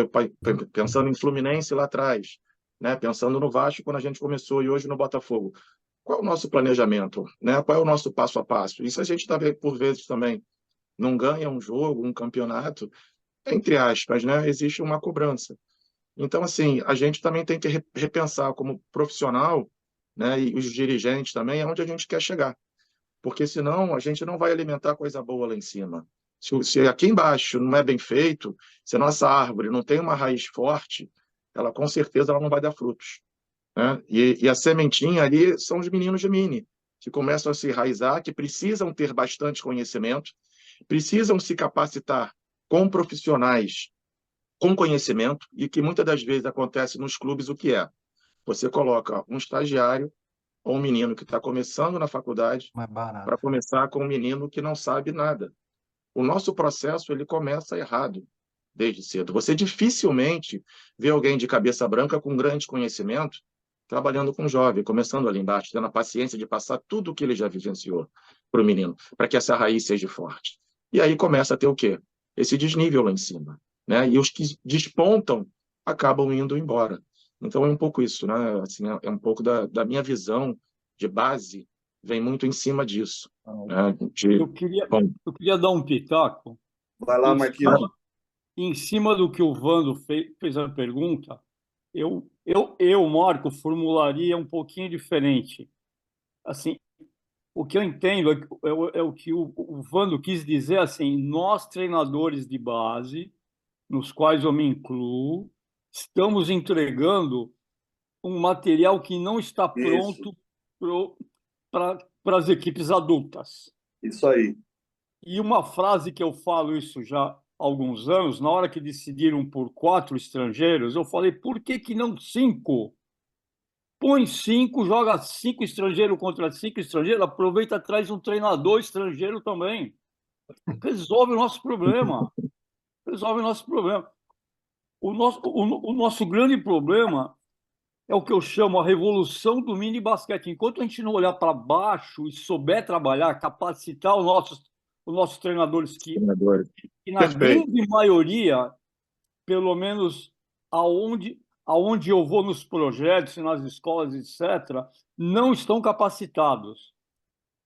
Pensando em Fluminense lá atrás, né? Pensando no Vasco quando a gente começou e hoje no Botafogo. Qual é o nosso planejamento? Né? Qual é o nosso passo a passo? Isso a gente está vendo por vezes também. Não ganha um jogo, um campeonato, entre aspas, né? Existe uma cobrança. Então, assim, a gente também tem que repensar como profissional, né? E os dirigentes também, aonde a gente quer chegar. Porque senão a gente não vai alimentar coisa boa lá em cima. Se aqui embaixo não é bem feito, se a nossa árvore não tem uma raiz forte, ela com certeza ela não vai dar frutos, né? E a sementinha ali são os meninos de mini, que começam a se enraizar, que precisam ter bastante conhecimento, precisam se capacitar com profissionais com conhecimento, e que muitas das vezes acontece nos clubes o que é? Você coloca um estagiário ou um menino que está começando na faculdade para começar com um menino que não sabe nada. O nosso processo ele começa errado desde cedo. Você dificilmente vê alguém de cabeça branca com grande conhecimento trabalhando com jovem, começando ali embaixo, tendo a paciência de passar tudo o que ele já vivenciou para o menino, para que essa raiz seja forte. E aí começa a ter o quê? Esse desnível lá em cima, né? E os que despontam acabam indo embora. Então é um pouco isso, né? Assim, é um pouco da minha visão de base, vem muito em cima disso. Né? Eu queria dar um pitaco. Vai lá, Marquinhos. Em cima do que o Vando fez a pergunta, eu, Marco, formularia um pouquinho diferente. Assim, o que eu entendo é o que o Vando quis dizer, assim, nós treinadores de base nos quais eu me incluo, estamos entregando um material que não está pronto para as equipes adultas. Isso aí. E uma frase que eu falo isso já há alguns anos, na hora que decidiram por 4 estrangeiros, eu falei, por que não 5? Põe 5, joga 5 estrangeiros contra 5 estrangeiros, aproveita, traz um treinador estrangeiro também. Resolve o nosso problema. Resolve o nosso problema. O nosso grande problema é o que eu chamo a revolução do mini basquete. Enquanto a gente não olhar para baixo e souber trabalhar, capacitar os nossos treinadores, que na grande maioria, pelo menos aonde eu vou nos projetos, nas escolas, etc., não estão capacitados.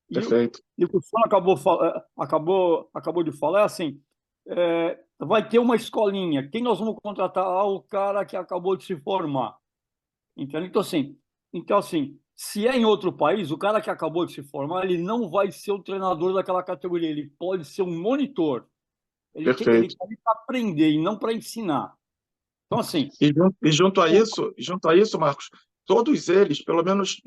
Perfeito. E o que o senhor acabou de falar é assim, vai ter uma escolinha, quem nós vamos contratar? O cara que acabou de se formar. Entendeu? Então, assim, se é em outro país, o cara que acabou de se formar, ele não vai ser o treinador daquela categoria, ele pode ser um monitor. Ele quer para aprender e não para ensinar. Então, assim... E junto a isso, Marcos, todos eles, pelo menos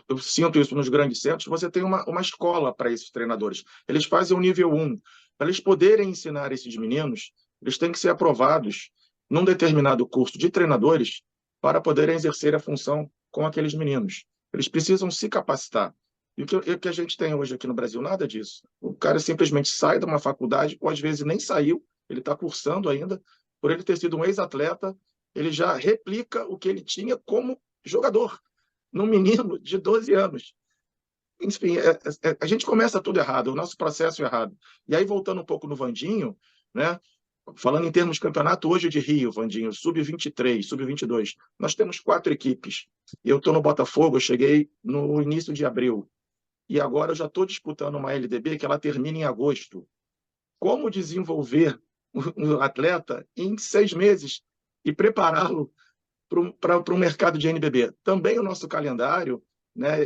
eu sinto isso nos grandes centros, você tem uma escola para esses treinadores. Eles fazem o nível 1. Para eles poderem ensinar esses meninos, eles têm que ser aprovados num determinado curso de treinadores para poderem exercer a função com aqueles meninos. Eles precisam se capacitar. E o que a gente tem hoje aqui no Brasil, nada disso. O cara simplesmente sai de uma faculdade, ou às vezes nem saiu, ele está cursando ainda, por ele ter sido um ex-atleta, ele já replica o que ele tinha como jogador, num menino de 12 anos. Enfim, a gente começa tudo errado, o nosso processo é errado. E aí, voltando um pouco no Vandinho, né? Falando em termos de campeonato hoje de Rio, Vandinho, sub-23, sub-22, nós temos 4 equipes. Eu estou no Botafogo, eu cheguei no início de abril. E agora eu já estou disputando uma LDB que ela termina em agosto. Como desenvolver um atleta em 6 meses e prepará-lo para o mercado de NBB? Também o nosso calendário, né,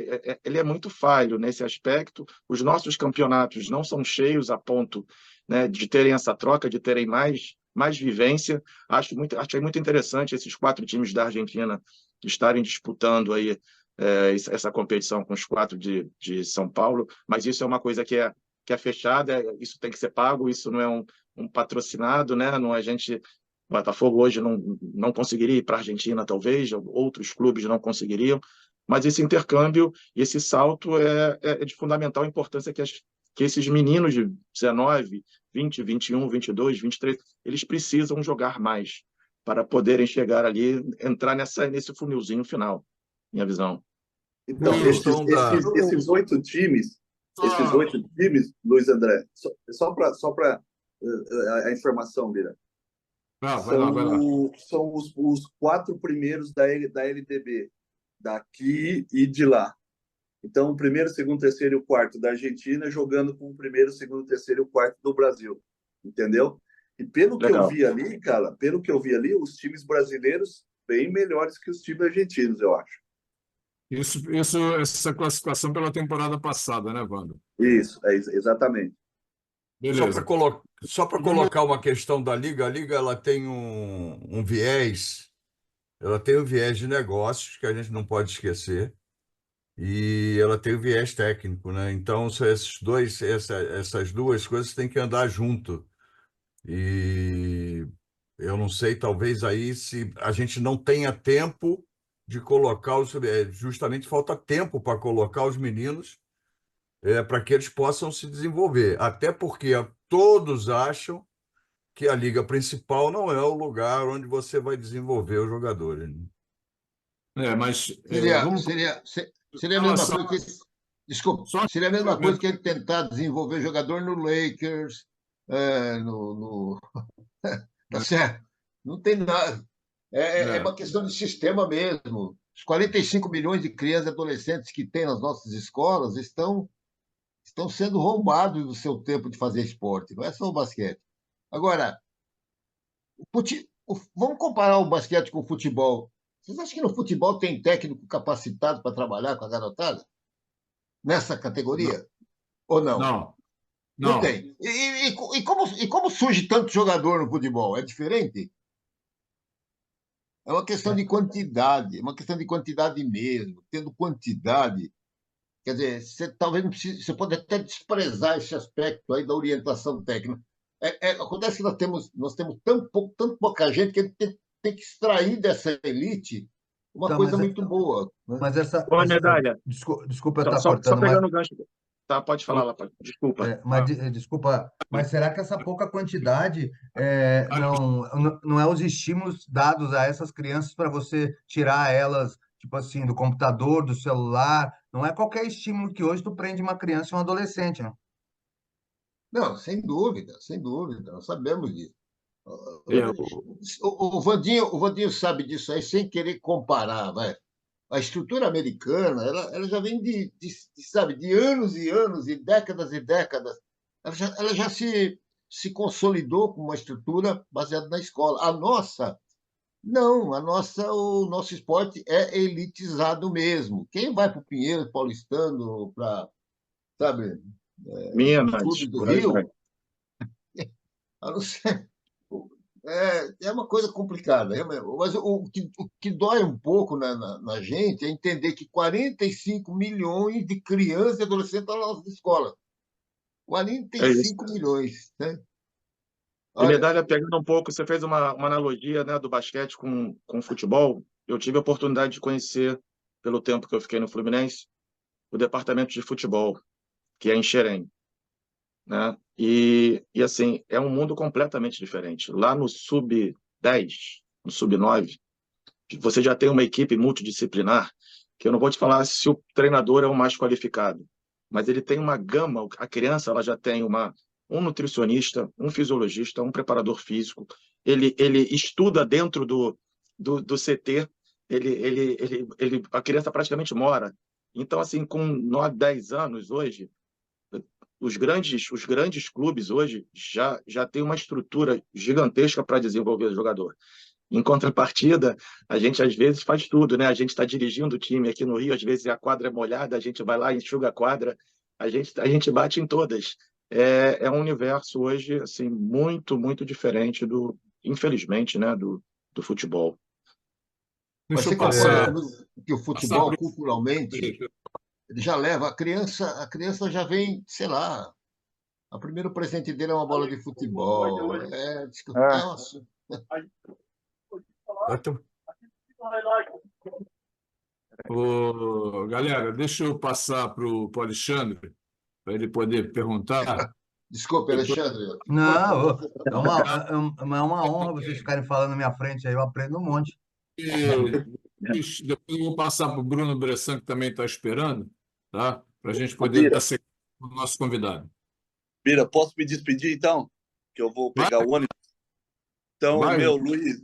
ele é muito falho nesse aspecto. Os nossos campeonatos não são cheios a ponto, né, de terem essa troca, de terem mais vivência. Achei muito interessante esses 4 times da Argentina estarem disputando aí essa competição com os 4 de São Paulo, mas isso é uma coisa que é fechada, isso tem que ser pago, isso não é um patrocinado, né? Não, a gente, Botafogo hoje não conseguiria ir para a Argentina, talvez, outros clubes não conseguiriam, mas esse intercâmbio e esse salto é de fundamental importância que esses meninos de 19, 20, 21, 22, 23, eles precisam jogar mais para poderem chegar ali, entrar nesse funilzinho final, minha visão. Então, esses 8 times, Luiz André, só para a informação, Bira, vai lá. são os 4 primeiros da LDB, daqui e de lá. Então, o primeiro, segundo, terceiro e o quarto da Argentina jogando com o primeiro, segundo, terceiro e o quarto do Brasil, entendeu? E pelo que eu vi ali, cara, os times brasileiros bem melhores que os times argentinos, eu acho. Essa classificação pela temporada passada, né, Wando? Isso, exatamente. Beleza. Só para colocar uma questão da Liga, a Liga ela tem um viés, ela tem um viés de negócios que a gente não pode esquecer, e ela tem o viés técnico, né? Então, essas duas coisas têm que andar junto. E eu não sei, talvez aí se a gente não tenha tempo de colocar justamente falta tempo para colocar os meninos para que eles possam se desenvolver. Até porque todos acham que a liga principal não é o lugar onde você vai desenvolver os jogadores. Mas seria a mesma coisa que, desculpa, seria a mesma coisa que ele tentar desenvolver jogador no Lakers, tá certo? Não tem nada. É uma questão de sistema mesmo. Os 45 milhões de crianças e adolescentes que tem nas nossas escolas estão sendo roubados do seu tempo de fazer esporte. Não é só o basquete. Agora, vamos comparar o basquete com o futebol. Vocês acham que no futebol tem técnico capacitado para trabalhar com a garotada? Nessa categoria? Ou não? Não. Não Não. tem. E como surge tanto jogador no futebol? É diferente? É uma questão de quantidade, é uma questão de quantidade mesmo. Tendo quantidade, quer dizer, você talvez não precise, você pode até desprezar esse aspecto aí da orientação técnica. Acontece que nós temos tão pouca gente que a gente tem que extrair dessa elite uma Tá, coisa muito boa, né? mas Ô, Medalha, desculpa eu só, estar só, só cortando, mas pegando o gancho. Tá, pode falar lá, desculpa. Desculpa, mas será que essa pouca quantidade não é os estímulos dados a essas crianças para você tirar elas, tipo assim, do computador, do celular? Não é qualquer estímulo que hoje tu prende uma criança e um adolescente, né? Não, sem dúvida, nós sabemos disso. Eu, O Vandinho sabe disso aí, sem querer comparar, vai. A estrutura americana, ela já vem sabe, de anos e anos, e décadas. Ela já se consolidou com uma estrutura baseada na escola. A nossa, não, o nosso esporte é elitizado mesmo. Quem vai para o Pinheiro, Paulistano, para, sabe, os Minas, clubes do por aí vai. Rio, a não ser, é uma coisa complicada, mas o que dói um pouco na gente é entender que 45 milhões de crianças e adolescentes estão nas nossas escolas. É isso. 45 milhões, né? E Olha, Medalha, pegando um pouco, você fez uma analogia, né, do basquete com o futebol. Eu tive a oportunidade de conhecer, pelo tempo que eu fiquei no Fluminense, o departamento de futebol, que é em Xerém, né? E assim, é um mundo completamente diferente. Lá no sub-10, no sub-9, você já tem uma equipe multidisciplinar, que eu não vou te falar se o treinador é o mais qualificado, mas ele tem uma gama, a criança ela já tem um nutricionista, um fisiologista, um preparador físico, ele estuda dentro do CT, a criança praticamente mora. Então, assim, com 9, 10 anos hoje, os grandes clubes hoje já têm uma estrutura gigantesca para desenvolver o jogador. Em contrapartida, a gente às vezes faz tudo, né? A gente está dirigindo o time aqui no Rio, às vezes a quadra é molhada, a gente vai lá, enxuga a quadra, a gente bate em todas. É um universo hoje assim muito, muito diferente infelizmente, né, do futebol. mas deixa você eu concorda passar, comigo que o passar futebol, para culturalmente, ele já leva a criança já vem, sei lá, o primeiro presente dele é uma bola de futebol. Nossa, Galera, deixa eu passar para o Alexandre, para ele poder perguntar. desculpe, Depois, Alexandre. Não, é uma honra vocês ficarem falando na minha frente aí, eu aprendo um monte. depois eu vou passar para o Bruno Bressan, que também está esperando, tá? Para a gente Ô, poder Bira, dar sequência para o nosso convidado. Bira, posso me despedir então? Que eu vou Vai, pegar o ônibus. Então, vai. Luiz,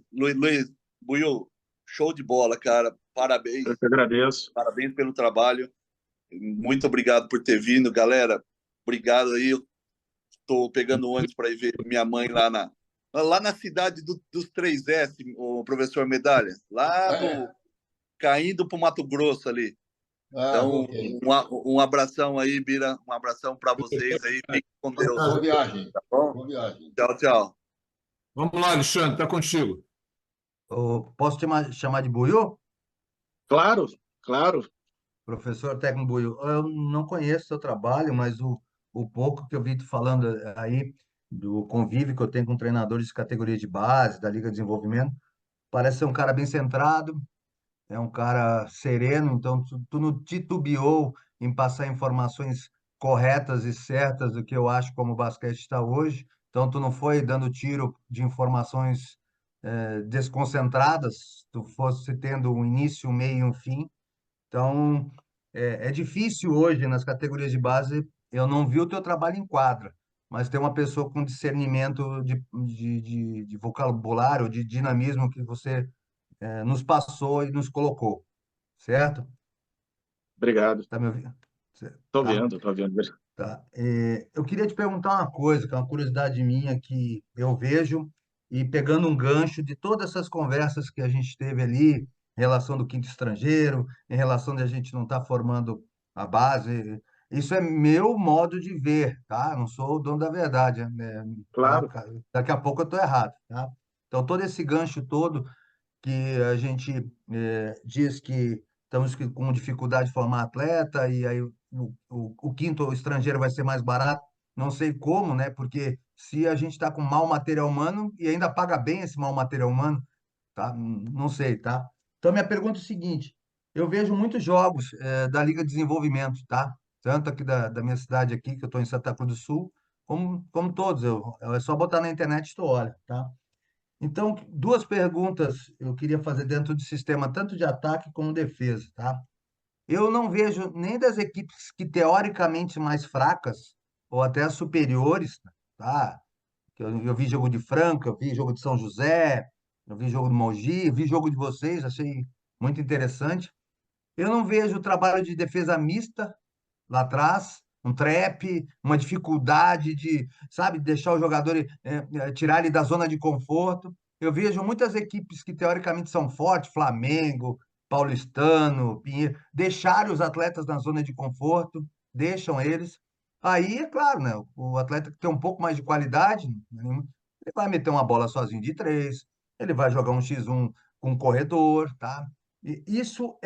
Buiu, show de bola, cara. Parabéns, Eu te agradeço. parabéns pelo trabalho. Muito obrigado por ter vindo, galera. Obrigado aí. Eu tô pegando o ônibus para ir ver minha mãe lá na cidade dos 3S, o professor Medalha, lá caindo para o Mato Grosso ali. Então, Ok. um abração aí, Bira. Um abração para vocês aí. Fiquem com Deus. Boa viagem. Tá bom? Boa viagem. Tchau, tchau. Vamos lá, Alexandre, está contigo. Posso chamar de Buiu? Claro, claro. Professor técnico Buiu, eu não conheço o seu trabalho, mas o pouco que eu vi tu falando aí, do convívio que eu tenho com treinadores de categoria de base, da Liga de Desenvolvimento, parece ser um cara bem centrado, é um cara sereno, então tu não titubeou em passar informações corretas e certas do que eu acho como o basquete está hoje, então tu não foi dando tiro de informações desconcentradas, tu fosse tendo um início, um meio e um fim, então é difícil hoje nas categorias de base, eu não vi o teu trabalho em quadra, mas ter uma pessoa com discernimento de vocabulário, de dinamismo que você nos passou e nos colocou, certo? Obrigado. Tá me ouvindo? Estou Tá, vendo, estou vendo. tá. Eu queria te perguntar uma coisa, que é uma curiosidade minha que eu vejo, e pegando um gancho de todas essas conversas que a gente teve ali, em relação do quinto estrangeiro, em relação de a gente não estar formando a base, Isso é meu modo de ver, tá? Eu não sou o dono da verdade, tá? Claro. Daqui a pouco eu estou errado, tá? Então, todo esse gancho todo que a gente diz que estamos com dificuldade de formar atleta e aí o quinto estrangeiro vai ser mais barato, não sei como, né? Porque se a gente está com mau material humano e ainda paga bem esse mau material humano, tá? Não sei, tá? Então, minha pergunta é o seguinte: eu vejo muitos jogos da Liga de Desenvolvimento, tá? Tanto aqui da minha cidade aqui, que eu estou em Santa Cruz do Sul, como todos. É só botar na internet e tu olha, tá? Então, duas perguntas eu queria fazer dentro do sistema, tanto de ataque como defesa, tá? Eu não vejo nem das equipes que teoricamente mais fracas, ou até as superiores, tá? Eu vi jogo de Franca, eu vi jogo de São José, eu vi jogo do Mogi, eu vi jogo de vocês, achei muito interessante. Eu não vejo o trabalho de defesa mista lá atrás, um trap, uma dificuldade de, sabe, deixar o jogador tirar ele da zona de conforto. Eu vejo muitas equipes que teoricamente são fortes, Flamengo, Paulistano, Pinheiro, deixarem os atletas na zona de conforto, deixam eles. Aí, é claro, né, o atleta que tem um pouco mais de qualidade, ele vai meter uma bola sozinho de três, ele vai jogar um X1 com um corredor, tá? E isso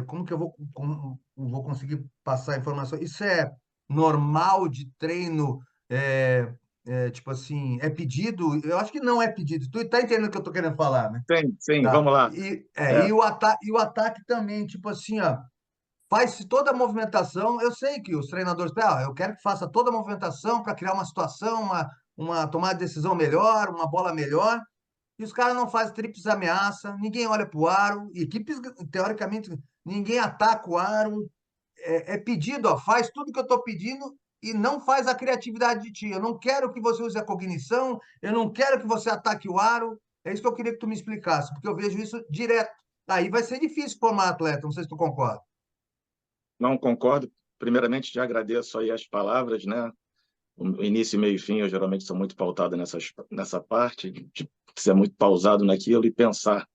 como que eu vou conseguir passar a informação? Isso é normal de treino? Tipo assim, é pedido? Eu acho que não é pedido. Tu tá entendendo o que eu tô querendo falar, né? Sim, sim, Tá. vamos lá. É, E o ataque também, tipo assim, ó, faz toda a movimentação. Eu sei que os treinadores, eu quero que faça toda a movimentação para criar uma situação, uma tomada de decisão melhor, uma bola melhor. E os caras não fazem tríplice ameaça, ninguém olha para o aro, equipes, teoricamente, ninguém ataca o aro. É pedido, ó, faz tudo que eu estou pedindo e não faz a criatividade de ti. Eu não quero que você use a cognição, eu não quero que você ataque o aro. É isso que eu queria que tu me explicasse, porque eu vejo isso direto. Aí vai ser difícil formar atleta, não sei se tu concorda. não concordo. Primeiramente, te agradeço aí as palavras, né? O início, meio e fim, eu geralmente sou muito pautado nessa parte, de ser muito pausado naquilo e pensar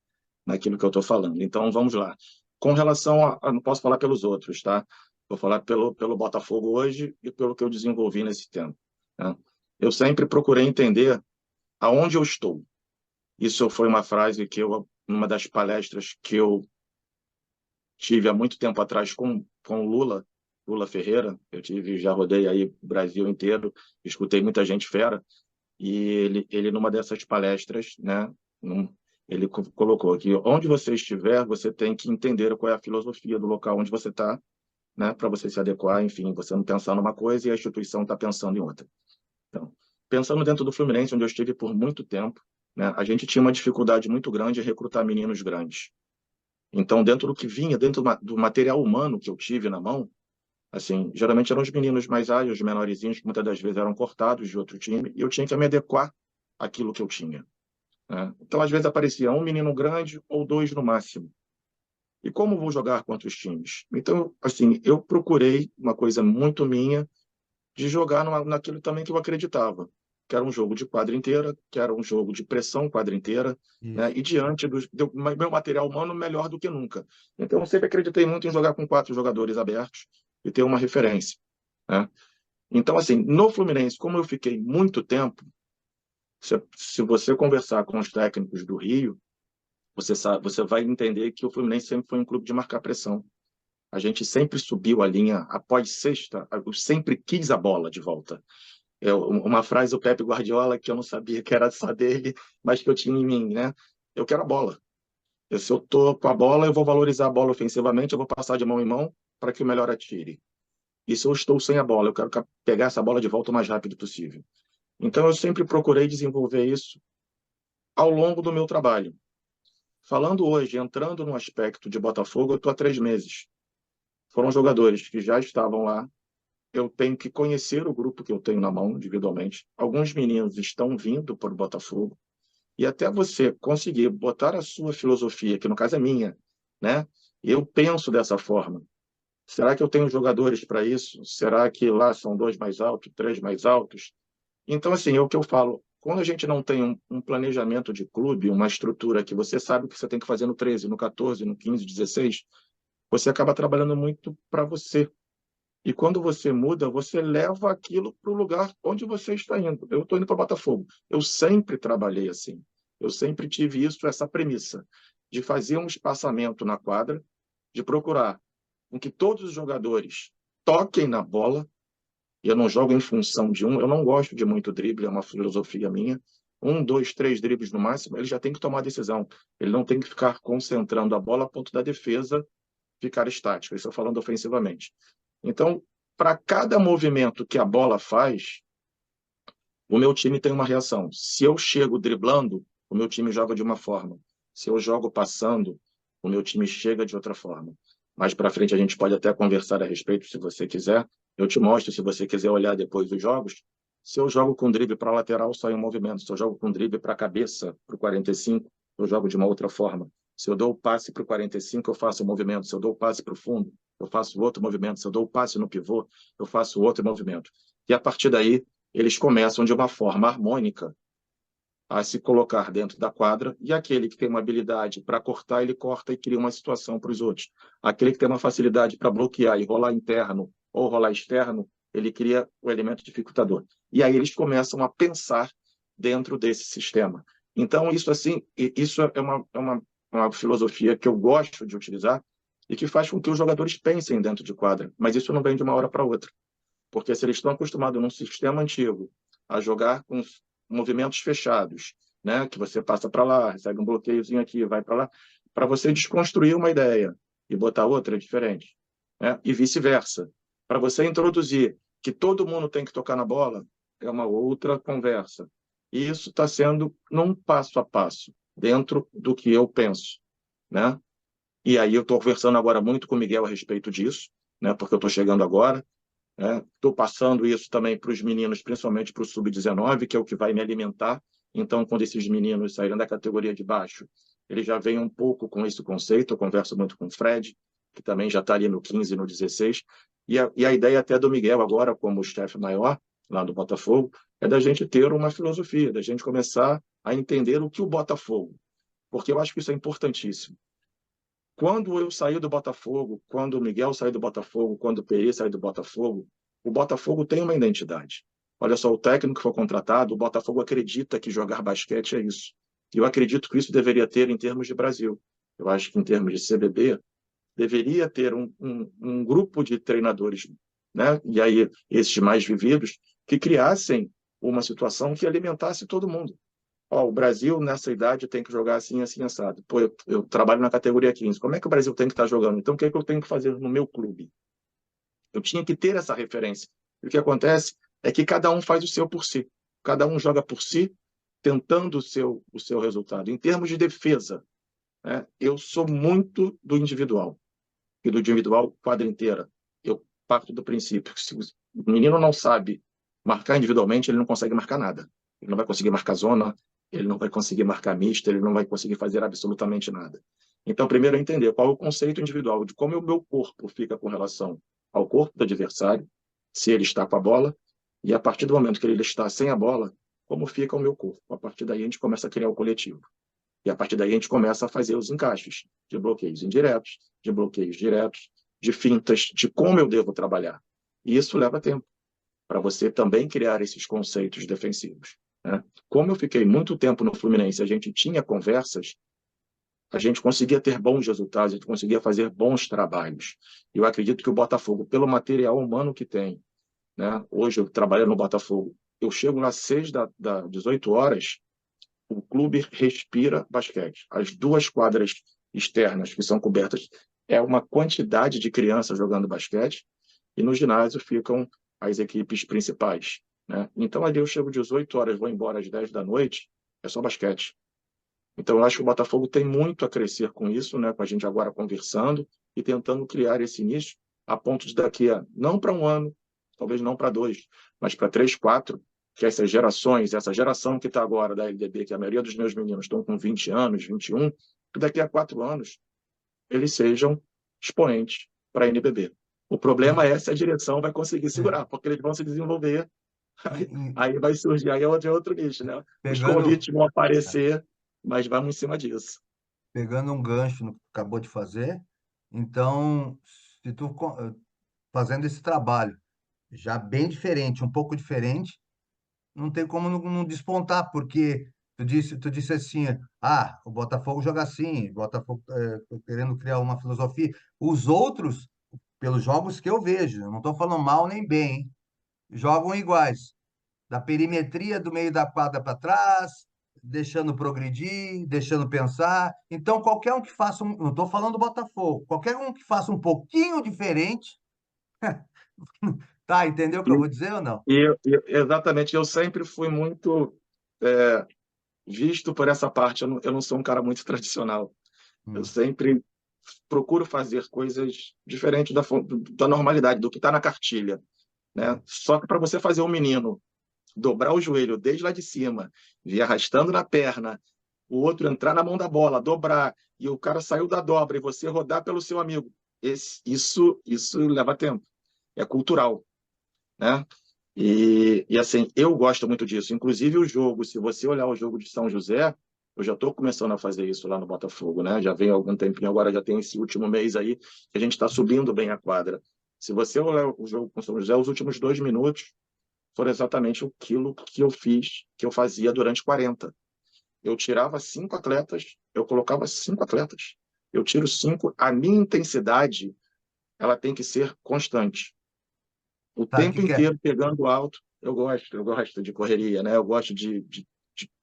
naquilo que eu estou falando. Então, vamos lá. Com relação não posso falar pelos outros, tá? Vou falar pelo Botafogo hoje e pelo que eu desenvolvi nesse tempo, né? Eu sempre procurei entender aonde eu estou. Isso foi uma frase que numa das palestras que eu tive há muito tempo atrás com Lula Ferreira, já rodei aí o Brasil inteiro, escutei muita gente fera, e ele numa dessas palestras, né, ele colocou que onde você estiver, você tem que entender qual é a filosofia do local onde você está, né, para você se adequar, enfim, você não pensar numa coisa e a instituição está pensando em outra. Então, pensando dentro do Fluminense, onde eu estive por muito tempo, né, a gente tinha uma dificuldade muito grande em recrutar meninos grandes. Então, dentro do que vinha, dentro do material humano que eu tive na mão, assim, geralmente eram os meninos mais ágeis, os menorzinhos, que muitas das vezes eram cortados de outro time, e eu tinha que me adequar àquilo que eu tinha, né? Então, às vezes aparecia um menino grande ou dois no máximo. E como vou jogar contra os times? Então, assim, eu procurei uma coisa muito minha de jogar naquilo também que eu acreditava, que era um jogo de quadra inteira, que era um jogo de pressão quadra inteira, né? Isso. E diante do meu material humano, melhor do que nunca. Então, eu sempre acreditei muito em jogar com 4 jogadores abertos e ter uma referência, né? Então, assim, no Fluminense, como eu fiquei muito tempo, se você conversar com os técnicos do Rio, você vai entender que o Fluminense sempre foi um clube de marcar pressão. A gente sempre subiu a linha após sexta, eu sempre quis a bola de volta. Uma frase do Pepe Guardiola que eu não sabia que era só dele, mas que eu tinha em mim, né? Eu quero a bola. Se eu tô com a bola, eu vou valorizar a bola ofensivamente, eu vou passar de mão em mão para que o melhor atire. E se eu estou sem a bola, eu quero pegar essa bola de volta o mais rápido possível. Então, eu sempre procurei desenvolver isso ao longo do meu trabalho. Falando hoje, entrando no aspecto de Botafogo, eu estou há 3 meses. Foram jogadores que já estavam lá. Eu tenho que conhecer o grupo que eu tenho na mão, individualmente. Alguns meninos estão vindo para o Botafogo. E até você conseguir botar a sua filosofia, que no caso é minha, né? Eu penso dessa forma. Será que eu tenho jogadores para isso? Será que lá são 2 mais altos, 3 mais altos? Então, assim, é o que eu falo. Quando a gente não tem um planejamento de clube, uma estrutura que você sabe o que você tem que fazer no 13, no 14, no 15, 16, você acaba trabalhando muito para você. E quando você muda, você leva aquilo para o lugar onde você está indo. Eu estou indo para o Botafogo. Eu sempre trabalhei assim. Eu sempre tive isso, essa premissa, de fazer um espaçamento na quadra, de procurar com que todos os jogadores toquem na bola. E eu não jogo em função de um. Eu não gosto de muito drible, é uma filosofia minha. 1, 2, 3 dribles no máximo, ele já tem que tomar a decisão. Ele não tem que ficar concentrando a bola a ponto da defesa ficar estática. Isso eu falando ofensivamente. Então, para cada movimento que a bola faz, o meu time tem uma reação. Se eu chego driblando, o meu time joga de uma forma. Se eu jogo passando, o meu time chega de outra forma. Mais para frente a gente pode até conversar a respeito, se você quiser. Eu te mostro, se você quiser olhar depois dos jogos. Se eu jogo com drible para lateral, sai um movimento. Se eu jogo com drible para a cabeça, para o 45, eu jogo de uma outra forma. Se eu dou o passe para o 45, eu faço um movimento. Se eu dou o passe para o fundo, eu faço outro movimento. Se eu dou o passe no pivô, eu faço outro movimento. E a partir daí, eles começam de uma forma harmônica a se colocar dentro da quadra, e aquele que tem uma habilidade para cortar, ele corta e cria uma situação para os outros. Aquele que tem uma facilidade para bloquear e rolar interno ou rolar externo, ele cria o elemento dificultador. E aí eles começam a pensar dentro desse sistema. Então, isso é uma filosofia que eu gosto de utilizar e que faz com que os jogadores pensem dentro de quadra, mas isso não vem de uma hora para outra. Porque se eles estão acostumados num sistema antigo a jogar com movimentos fechados, né, que você passa para lá, recebe um bloqueiozinho aqui, vai para lá, para você desconstruir uma ideia e botar outra diferente, né, e vice-versa. Para você introduzir que todo mundo tem que tocar na bola, é uma outra conversa. E isso está sendo num passo a passo, dentro do que eu penso, né? E aí eu estou conversando agora muito com o Miguel a respeito disso, né, porque eu estou chegando agora. Estou passando isso também para os meninos, principalmente para o Sub-19, que é o que vai me alimentar. Então, quando esses meninos saírem da categoria de baixo, eles já vêm um pouco com esse conceito. Eu converso muito com o Fred, que também já está ali no 15, no 16. E a ideia até do Miguel agora, como chefe maior, lá do Botafogo, é da gente ter uma filosofia, da gente começar a entender o que o Botafogo. Porque eu acho que isso é importantíssimo. Quando eu saí do Botafogo, quando o Miguel saiu do Botafogo, quando o Peri saiu do Botafogo, o Botafogo tem uma identidade. Olha só, o técnico que foi contratado, o Botafogo acredita que jogar basquete é isso. E eu acredito que isso deveria ter em termos de Brasil. Eu acho que em termos de CBB, deveria ter um grupo de treinadores, né? E aí esses mais vividos, que criassem uma situação que alimentasse todo mundo. O Brasil, nessa idade, tem que jogar assim, assim, assado. Pô, eu trabalho na categoria 15. Como é que o Brasil tem que estar jogando? Então, o que é que eu tenho que fazer no meu clube? Eu tinha que ter essa referência. E o que acontece é que cada um faz o seu por si. Cada um joga por si, tentando o seu resultado. Em termos de defesa, né, eu sou muito do individual. E do individual, quadra inteira. Eu parto do princípio que se o menino não sabe marcar individualmente, ele não consegue marcar nada. Ele não vai conseguir marcar zona, ele não vai conseguir marcar mista, ele não vai conseguir fazer absolutamente nada. Então, primeiro, entender qual é o conceito individual, de como o meu corpo fica com relação ao corpo do adversário, se ele está com a bola, e a partir do momento que ele está sem a bola, como fica o meu corpo. A partir daí, a gente começa a criar o coletivo. E a partir daí, a gente começa a fazer os encaixes de bloqueios indiretos, de bloqueios diretos, de fintas, de como eu devo trabalhar. E isso leva tempo para você também criar esses conceitos defensivos, né? Como eu fiquei muito tempo no Fluminense, a gente tinha conversas, a gente conseguia ter bons resultados, a gente conseguia fazer bons trabalhos. Eu acredito que o Botafogo, pelo material humano que tem, né? Hoje eu trabalho no Botafogo, eu chego lá às 18 horas, o clube respira basquete. As duas quadras externas que são cobertas é uma quantidade de crianças jogando basquete, e no ginásio ficam as equipes principais, né? Então, ali eu chego às 18 horas, vou embora às 10 da noite, é só basquete. Então, eu acho que o Botafogo tem muito a crescer com isso, né? Com a gente agora conversando e tentando criar esse nicho a ponto de daqui a, não para um ano, talvez não para 2, mas para 3, 4, que essas gerações, essa geração que está agora da LDB, que a maioria dos meus meninos estão com 20 anos, 21, que daqui a 4 anos eles sejam expoentes para a NBB. O problema é se a direção vai conseguir segurar, porque eles vão se desenvolver, aí vai surgir, aí é outro nicho, né? Os convites vão aparecer, mas vamos em cima disso. Pegando um gancho no que acabou de fazer, então, se tu fazendo esse trabalho já bem diferente, um pouco diferente, não tem como não despontar, porque tu disse assim, o Botafogo joga assim, o Botafogo querendo criar uma filosofia. Os outros, pelos jogos que eu vejo, eu não estou falando mal nem bem, hein, jogam iguais, da perimetria do meio da quadra para trás, deixando progredir, deixando pensar. Então, qualquer um que faça não estou falando do Botafogo, qualquer um que faça um pouquinho diferente, tá, entendeu o que eu vou dizer ou não? Exatamente, eu sempre fui muito é, visto por essa parte. Eu não sou um cara muito tradicional. Eu Hum. sempre procuro fazer coisas diferentes da normalidade, do que está na cartilha, né? Só que para você fazer um menino dobrar o joelho desde lá de cima, vir arrastando na perna, o outro entrar na mão da bola, dobrar, e o cara saiu da dobra e você rodar pelo seu amigo, isso leva tempo. É cultural, né? E assim, eu gosto muito disso. Inclusive o jogo, se você olhar o jogo de São José, eu já estou começando a fazer isso lá no Botafogo, né? Já vem há algum tempinho, agora já tem esse último mês aí que a gente está subindo bem a quadra. Se você olhar o jogo com São José, os últimos 2 minutos foram exatamente aquilo que eu fiz, que eu fazia durante 40. Eu tirava 5 atletas, eu colocava 5 atletas. Eu tiro 5. A minha intensidade, ela tem que ser constante. O Tá, tempo inteiro pegando alto, eu gosto de correria, né? Eu gosto de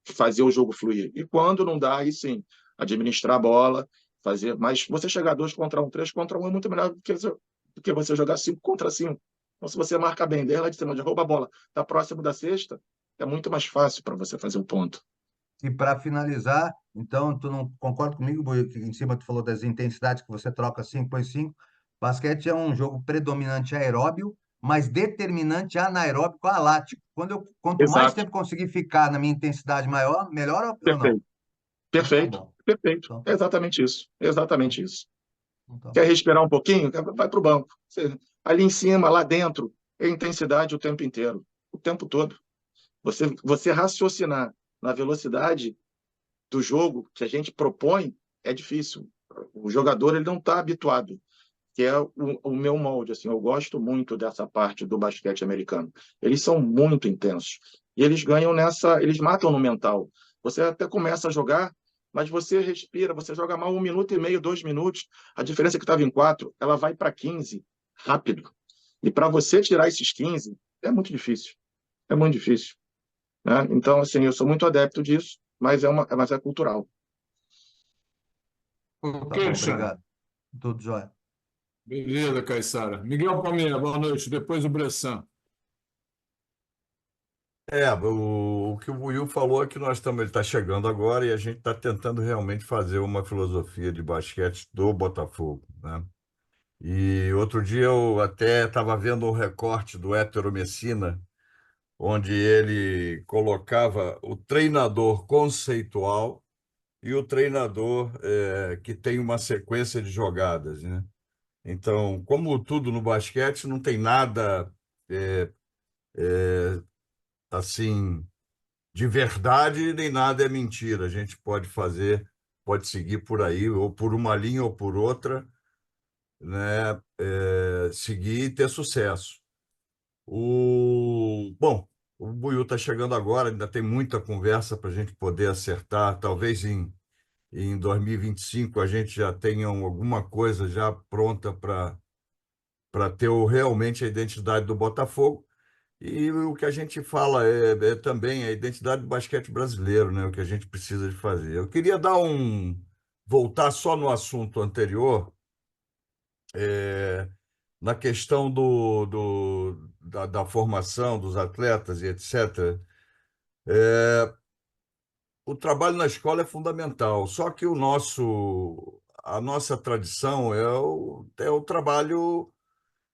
fazer o jogo fluir. E quando não dá, aí sim, administrar a bola, fazer. Mas você chegar 2 contra 1, 3 contra 1 é muito melhor do que você jogar 5 contra 5. Então, se você marca bem dela, de cima de rouba a bola, está próximo da cesta, é muito mais fácil para você fazer um ponto. E para finalizar, então, tu não concorda comigo, Buiu, que em cima tu falou das intensidades que você troca 5 por 5. Basquete é um jogo predominante aeróbio, mas determinante anaeróbico alático. Quanto mais Exato. tempo conseguir ficar na minha intensidade maior, melhor ou não? Perfeito. Então tá Perfeito. bom. Perfeito. Então, É exatamente isso. É exatamente isso. então tá Quer bom. respirar um pouquinho? Vai para o banco. Ali em cima, lá dentro, é intensidade o tempo inteiro, o tempo todo. Você raciocinar na velocidade do jogo que a gente propõe é difícil. O jogador ele não está habituado, que é o meu molde. Assim, eu gosto muito dessa parte do basquete americano. Eles são muito intensos. E eles ganham eles matam no mental. Você até começa a jogar, mas você respira, você joga mal 1 minuto e meio, 2 minutos. A diferença é que estava em 4, ela vai para 15 rápido. E para você tirar esses 15, é muito difícil. É muito difícil, né? Então, assim, eu sou muito adepto disso, mas é cultural. Tá Ok, bom, Alexandre. obrigado. Tudo jóia. Beleza, Caissara. Miguel Palmeira, boa noite. Depois o Bressan. O que o Buiu falou é que ele está chegando agora e a gente está tentando realmente fazer uma filosofia de basquete do Botafogo, né? E outro dia eu até estava vendo um recorte do Hétero Messina, onde ele colocava o treinador conceitual e o treinador que tem uma sequência de jogadas, né? Então, como tudo no basquete, não tem nada assim de verdade, nem nada é mentira. A gente pode seguir por aí, ou por uma linha ou por outra, né? Seguir e ter sucesso. Bom, o Buiú está chegando agora, ainda tem muita conversa para a gente poder acertar. Talvez em 2025 a gente já tenha alguma coisa já pronta para ter realmente a identidade do Botafogo. E o que a gente fala é também a identidade do basquete brasileiro, né? O que a gente precisa de fazer. Eu queria voltar só no assunto anterior, na questão da formação dos atletas e etc. O trabalho na escola é fundamental, só que a nossa tradição é o trabalho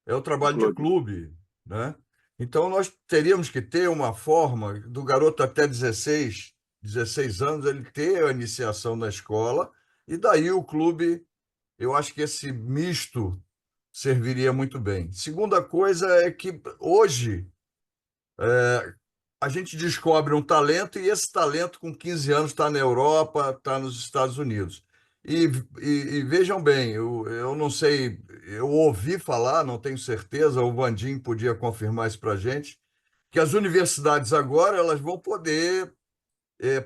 de Clube. clube, né? Então, nós teríamos que ter uma forma do garoto até 16 anos, ele ter a iniciação na escola, e daí o clube, eu acho que esse misto serviria muito bem. Segunda coisa é que hoje a gente descobre um talento e esse talento com 15 anos está na Europa, está nos Estados Unidos. E, e vejam bem, eu não sei, eu ouvi falar, não tenho certeza, o Vandim podia confirmar isso para a gente, que as universidades agora elas vão poder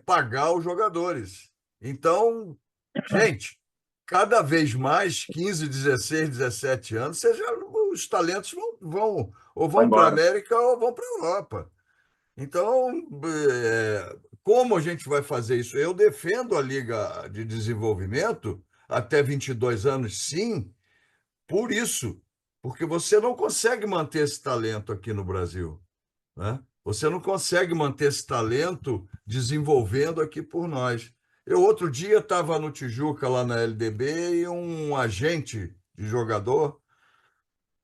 pagar os jogadores. Então, gente, cada vez mais, 15, 16, 17 anos, os talentos ou Vai vão para a embora. América ou vão para a Europa. Então, como a gente vai fazer isso? Eu defendo a Liga de Desenvolvimento até 22 anos, sim, por isso, porque você não consegue manter esse talento aqui no Brasil, né? Você não consegue manter esse talento desenvolvendo aqui por nós. Eu, outro dia, estava no Tijuca, lá na LDB, e um agente de jogador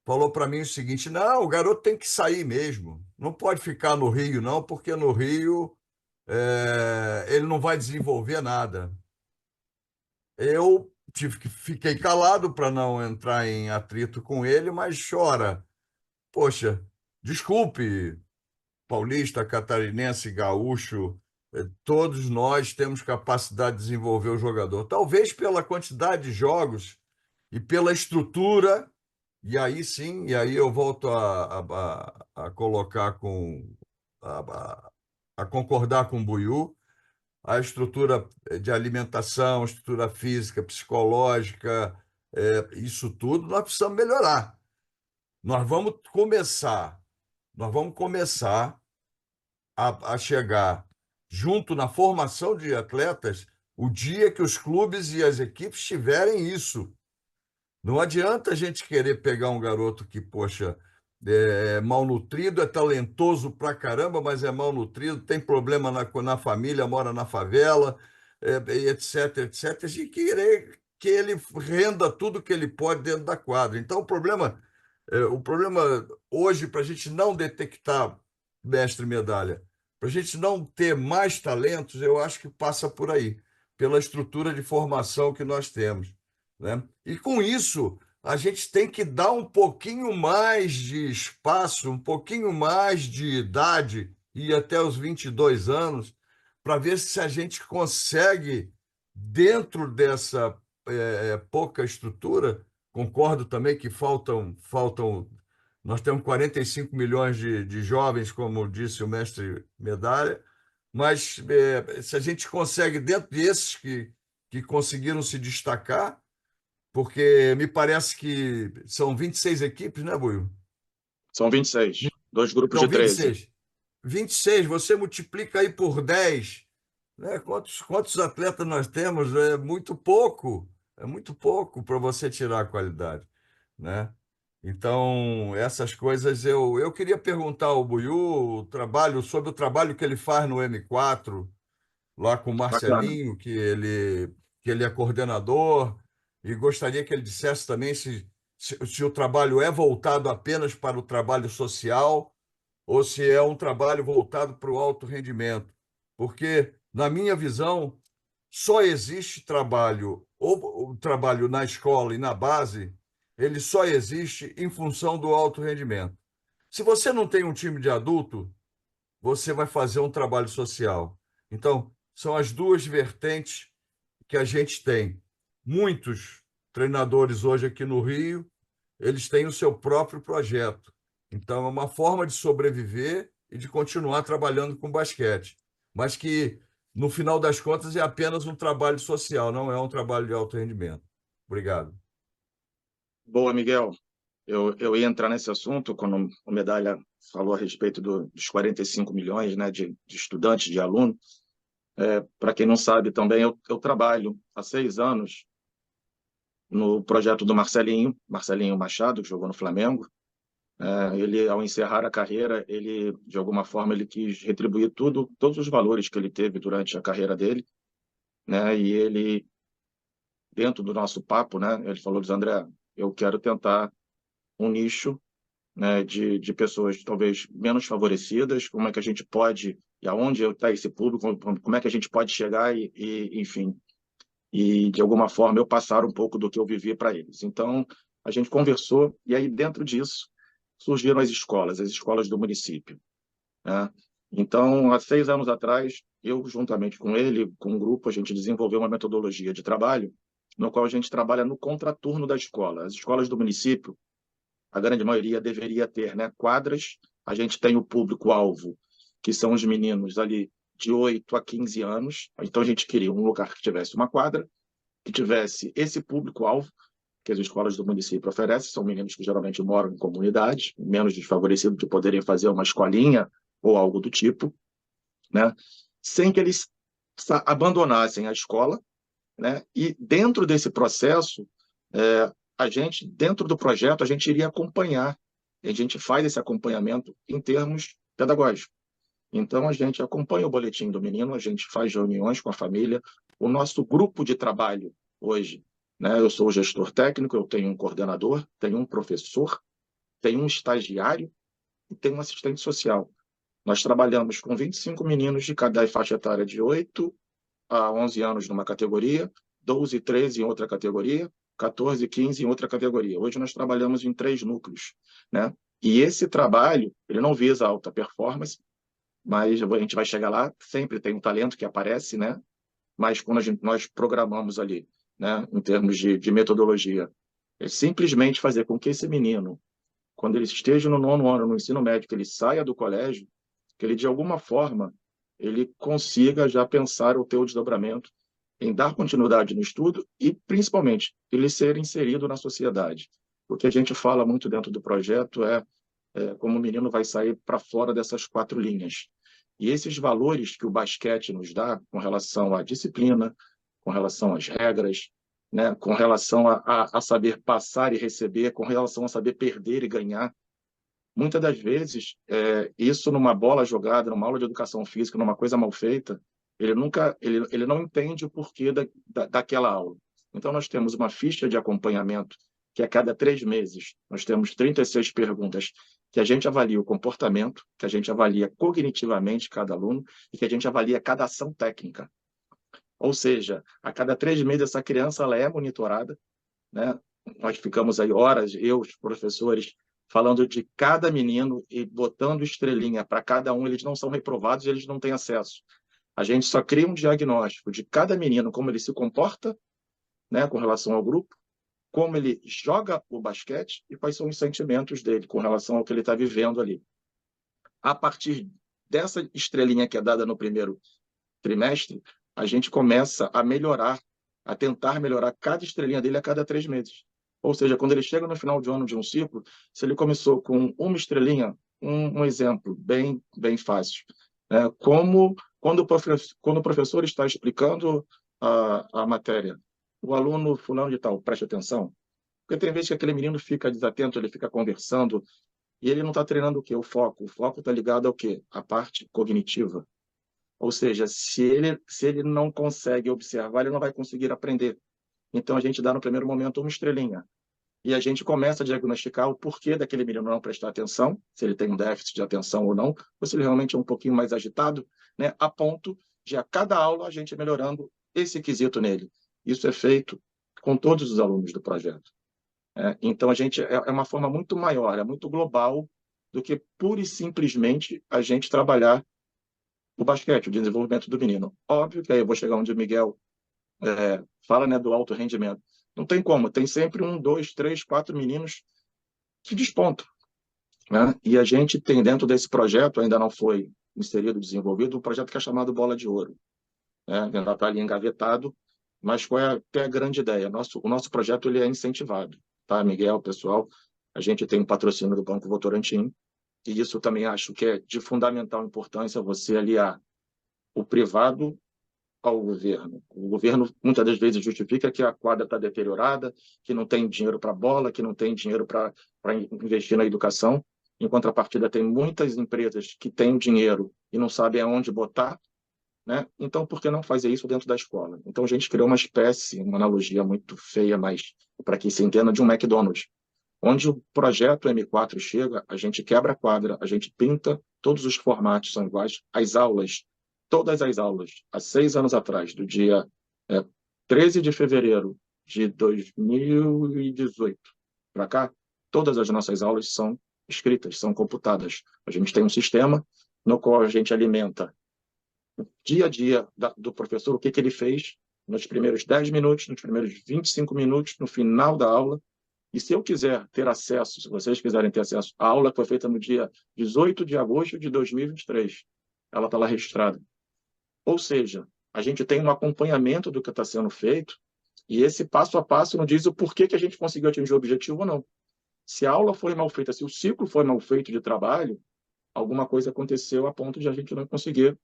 falou para mim o seguinte: não, o garoto tem que sair mesmo, não pode ficar no Rio, não, porque no Rio ele não vai desenvolver nada. Eu fiquei calado para não entrar em atrito com ele, mas chora. Poxa, desculpe, paulista, catarinense, gaúcho, todos nós temos capacidade de desenvolver o jogador. Talvez pela quantidade de jogos e pela estrutura, e aí sim, e aí eu volto a colocar a concordar com o Buiú, a estrutura de alimentação, estrutura física, psicológica, isso tudo nós precisamos melhorar. Nós vamos começar, nós vamos começar a chegar junto na formação de atletas o dia que os clubes e as equipes tiverem isso. Não adianta a gente querer pegar um garoto que, poxa, é malnutrido, é talentoso pra caramba, mas é malnutrido, tem problema na família, mora na favela, etc, etc, e querer que ele renda tudo que ele pode dentro da quadra. Então, o problema hoje, para a gente não detectar mestre medalha, para a gente não ter mais talentos, eu acho que passa por aí, pela estrutura de formação que nós temos, né? E com isso, a gente tem que dar um pouquinho mais de espaço, um pouquinho mais de idade, e até os 22 anos, para ver se a gente consegue, dentro dessa pouca estrutura. Concordo também que faltam. Nós temos 45 milhões de jovens, como disse o mestre Medalha, mas se a gente consegue, dentro desses que conseguiram se destacar, porque me parece que são 26 equipes, né, Buiu? São 26, dois grupos Então, de 13. 26, você multiplica aí por 10, né? Quantos atletas nós temos? É muito pouco para você tirar a qualidade, né? Então, essas coisas eu queria perguntar ao Buiú sobre o trabalho que ele faz no M4, lá com o Bacana. Marcelinho, que ele é coordenador, e gostaria que ele dissesse também se o trabalho é voltado apenas para o trabalho social ou se é um trabalho voltado para o alto rendimento. Porque, na minha visão, só existe trabalho, ou o trabalho na escola e na base, ele só existe em função do alto rendimento. Se você não tem um time de adulto, você vai fazer um trabalho social. Então, são as duas vertentes que a gente tem. Muitos treinadores hoje aqui no Rio, eles têm o seu próprio projeto. Então, é uma forma de sobreviver e de continuar trabalhando com basquete. Mas que, no final das contas, é apenas um trabalho social, não é um trabalho de alto rendimento. Obrigado. Boa, Miguel. Eu ia entrar nesse assunto quando o Medalha falou a respeito dos 45 milhões, né, de estudantes, de alunos. Para quem não sabe também, eu trabalho há 6 anos no projeto do Marcelinho Machado, que jogou no Flamengo. Ele, ao encerrar a carreira, ele, de alguma forma, ele quis retribuir todos os valores que ele teve durante a carreira dele, né? E ele, dentro do nosso papo, né, ele falou: André, eu quero tentar um nicho, né, de pessoas talvez menos favorecidas, como é que a gente pode, e aonde está esse público, como é que a gente pode chegar enfim, e de alguma forma eu passar um pouco do que eu vivi para eles. Então, a gente conversou, e aí dentro disso surgiram as escolas do município, né? Então, há 6 anos atrás, eu, juntamente com ele, com um grupo, a gente desenvolveu uma metodologia de trabalho no qual a gente trabalha no contraturno da escola. As escolas do município, a grande maioria deveria ter, né, quadras. A gente tem o público-alvo, que são os meninos ali de 8 a 15 anos. Então, a gente queria um lugar que tivesse uma quadra, que tivesse esse público-alvo que as escolas do município oferecem. São meninos que geralmente moram em comunidades, menos desfavorecidos, de poderem fazer uma escolinha ou algo do tipo, né, sem que eles abandonassem a escola, né? E dentro desse processo, a gente, dentro do projeto, a gente iria acompanhar, a gente faz esse acompanhamento em termos pedagógicos. Então, a gente acompanha o boletim do menino, a gente faz reuniões com a família. O nosso grupo de trabalho hoje, né? Eu sou o gestor técnico, eu tenho um coordenador, tenho um professor, tenho um estagiário e tenho um assistente social. Nós trabalhamos com 25 meninos de cada faixa etária de 8 a 11 anos numa categoria, 12 e 13 em outra categoria, 14 e 15 em outra categoria. Hoje nós trabalhamos em 3 núcleos, né? E esse trabalho, ele não visa alta performance, mas a gente vai chegar lá, sempre tem um talento que aparece, né? Mas quando nós programamos ali, né, em termos de metodologia, é simplesmente fazer com que esse menino, quando ele esteja no 9º ano, no ensino médio, que ele saia do colégio, que ele, de alguma forma, ele consiga já pensar o teu desdobramento em dar continuidade no estudo e, principalmente, ele ser inserido na sociedade. O que a gente fala muito dentro do projeto é como o menino vai sair para fora dessas 4 linhas. E esses valores que o basquete nos dá com relação à disciplina, com relação às regras, né, com relação a saber passar e receber, com relação a saber perder e ganhar, muitas das vezes, isso numa bola jogada, numa aula de educação física, numa coisa mal feita, ele não entende o porquê daquela aula. Então, nós temos uma ficha de acompanhamento que a cada 3 meses nós temos 36 perguntas que a gente avalia o comportamento, que a gente avalia cognitivamente cada aluno e que a gente avalia cada ação técnica. Ou seja, a cada 3 meses essa criança ela é monitorada, né? Nós ficamos aí horas, eu, os professores, falando de cada menino e botando estrelinha para cada um. Eles não são reprovados, eles não têm acesso. A gente só cria um diagnóstico de cada menino, como ele se comporta, né, com relação ao grupo, como ele joga o basquete e quais são os sentimentos dele com relação ao que ele está vivendo ali. A partir dessa estrelinha que é dada no primeiro trimestre, a gente começa a melhorar, a tentar melhorar cada estrelinha dele a cada 3 meses. Ou seja, quando ele chega no final de ano de um ciclo, se ele começou com uma estrelinha, um exemplo bem fácil, né? Como quando o professor está explicando a matéria, o aluno fulano de tal preste atenção, porque tem vezes que aquele menino fica desatento, ele fica conversando e ele não está treinando o quê? O foco. O foco está ligado ao quê? A parte cognitiva. Ou seja, se ele não consegue observar, ele não vai conseguir aprender. Então, a gente dá no primeiro momento uma estrelinha. E a gente começa a diagnosticar o porquê daquele menino não prestar atenção, se ele tem um déficit de atenção ou não, ou se ele realmente é um pouquinho mais agitado, né, a ponto de, a cada aula, a gente melhorando esse quesito nele. Isso é feito com todos os alunos do projeto. Então, a gente é uma forma muito maior, é muito global, do que pura e simplesmente a gente trabalhar o basquete, o desenvolvimento do menino. Óbvio que aí eu vou chegar onde o Miguel fala, né, do alto rendimento. Não tem como, tem sempre 1, 2, 3, 4 meninos que despontam, né? E a gente tem dentro desse projeto, ainda não foi inserido, desenvolvido, um projeto que é chamado Bola de Ouro, né? Ainda está ali engavetado, mas qual é a grande ideia? O nosso projeto ele é incentivado, tá, Miguel, pessoal? A gente tem um patrocínio do Banco Votorantim, e isso também acho que é de fundamental importância, você aliar o privado ao governo. O governo, muitas das vezes, justifica que a quadra está deteriorada, que não tem dinheiro para bola, que não tem dinheiro para investir na educação. Em contrapartida, tem muitas empresas que têm dinheiro e não sabem aonde botar, né? Então, por que não fazer isso dentro da escola? Então, a gente criou uma espécie, uma analogia muito feia, mas para que se entenda, de um McDonald's, onde o projeto M4 chega, a gente quebra a quadra, a gente pinta, todos os formatos são iguais, as aulas, todas as aulas, há 6 anos atrás, do dia 13 de fevereiro de 2018 para cá, todas as nossas aulas são escritas, são computadas. A gente tem um sistema no qual a gente alimenta dia a dia do professor, o que ele fez, nos primeiros 10 minutos, nos primeiros 25 minutos, no final da aula. E se eu quiser ter acesso, se vocês quiserem ter acesso, a aula que foi feita no dia 18 de agosto de 2023, ela está lá registrada. Ou seja, a gente tem um acompanhamento do que está sendo feito e esse passo a passo não diz o porquê que a gente conseguiu atingir o objetivo ou não. Se a aula foi mal feita, se o ciclo foi mal feito de trabalho, alguma coisa aconteceu a ponto de a gente não conseguir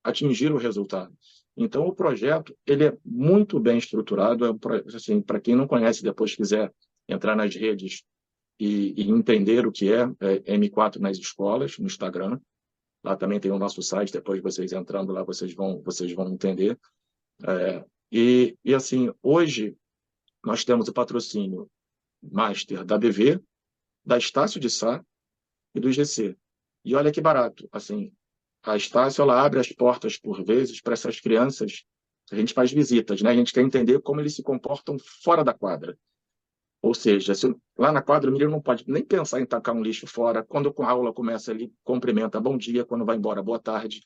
atingir o resultado. Então, o projeto ele é muito bem estruturado. Assim, para quem não conhece, depois quiser entrar nas redes e entender o que é M4 nas escolas, no Instagram. Lá também tem o nosso site, depois vocês entrando lá, vocês vão entender. Assim, hoje nós temos o patrocínio Master da BV, da Estácio de Sá e do IGC. E olha que barato, assim, a Estácio ela abre as portas, por vezes, para essas crianças. A gente faz visitas, né? A gente quer entender como eles se comportam fora da quadra. Ou seja, lá na quadra o menino não pode nem pensar em tacar um lixo fora. Quando a aula começa, ele cumprimenta bom dia, quando vai embora, boa tarde.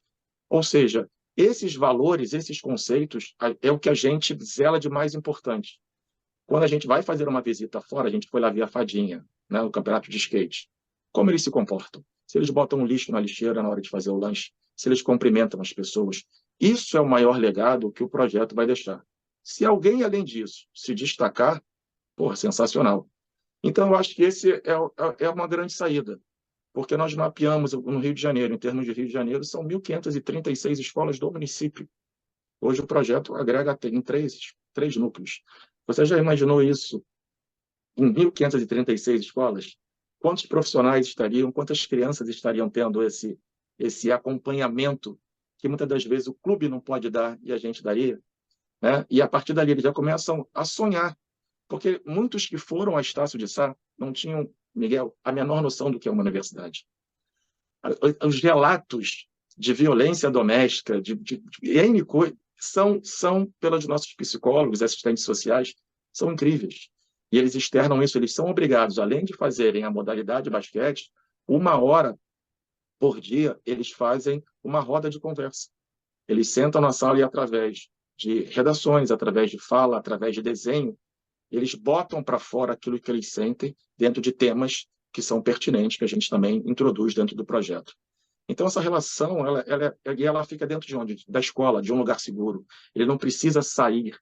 Ou seja, esses valores, esses conceitos, é o que a gente zela de mais importante. Quando a gente vai fazer uma visita fora, a gente foi lá ver a Fadinha, né, no campeonato de skate. Como eles se comportam? Se eles botam um lixo na lixeira na hora de fazer o lanche, se eles cumprimentam as pessoas. Isso é o maior legado que o projeto vai deixar. Se alguém, além disso, se destacar, porra, sensacional. Então, eu acho que esse é uma grande saída, porque nós mapeamos no Rio de Janeiro, em termos de Rio de Janeiro, são 1.536 escolas do município. Hoje o projeto agrega em três núcleos. Você já imaginou isso em 1.536 escolas? Quantos profissionais estariam, quantas crianças estariam tendo esse acompanhamento que muitas das vezes o clube não pode dar e a gente daria? Né? E a partir dali eles já começam a sonhar, porque muitos que foram a Estácio de Sá não tinham, Miguel, a menor noção do que é uma universidade. Os relatos de violência doméstica, de N coisas, são pelos nossos psicólogos, assistentes sociais, são incríveis. E eles externam isso, eles são obrigados, além de fazerem a modalidade basquete, 1 hora por dia, eles fazem uma roda de conversa. Eles sentam na sala e, através de redações, através de fala, através de desenho, eles botam para fora aquilo que eles sentem dentro de temas que são pertinentes, que a gente também introduz dentro do projeto. Então, essa relação, ela fica dentro de onde? Da escola, de um lugar seguro. Ele não precisa sair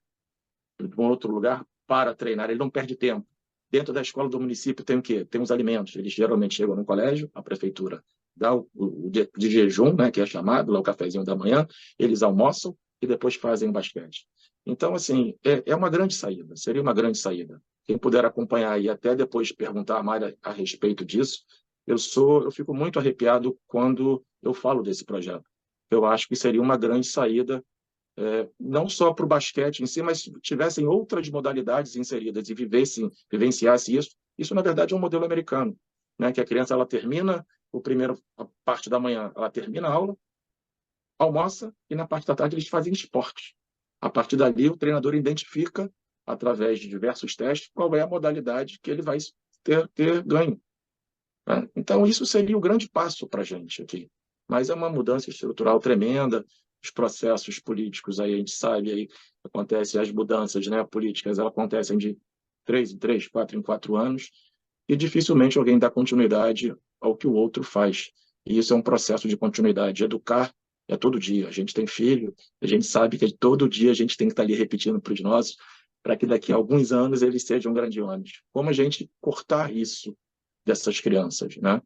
de um outro lugar para treinar, ele não perde tempo. Dentro da escola do município tem o quê? Tem os alimentos. Eles geralmente chegam no colégio, a prefeitura dá o de jejum, né, que é chamado, lá o cafezinho da manhã, eles almoçam e depois fazem o basquete. Então, assim, é uma grande saída, seria uma grande saída. Quem puder acompanhar e até depois perguntar mais a respeito disso, eu fico muito arrepiado quando eu falo desse projeto. Eu acho que seria uma grande saída, não só para o basquete em si, mas se tivessem outras modalidades inseridas e vivenciasse isso. Isso, na verdade, é um modelo americano, né? Que a criança ela termina a parte da manhã, ela termina a aula, almoça e na parte da tarde eles fazem esporte. A partir dali, o treinador identifica, através de diversos testes, qual é a modalidade que ele vai ter ganho. Né? Então, isso seria o grande passo para a gente aqui. Mas é uma mudança estrutural tremenda. Os processos políticos, aí a gente sabe, aí acontecem as mudanças, né, políticas, elas acontecem de 3 em 3, 4 em 4 anos, e dificilmente alguém dá continuidade ao que o outro faz. E isso é um processo de continuidade. Educar é todo dia. A gente tem filho, a gente sabe que todo dia a gente tem que estar ali repetindo para os nossos, para que daqui a alguns anos eles sejam grandiosos. Como a gente cortar isso dessas crianças, né?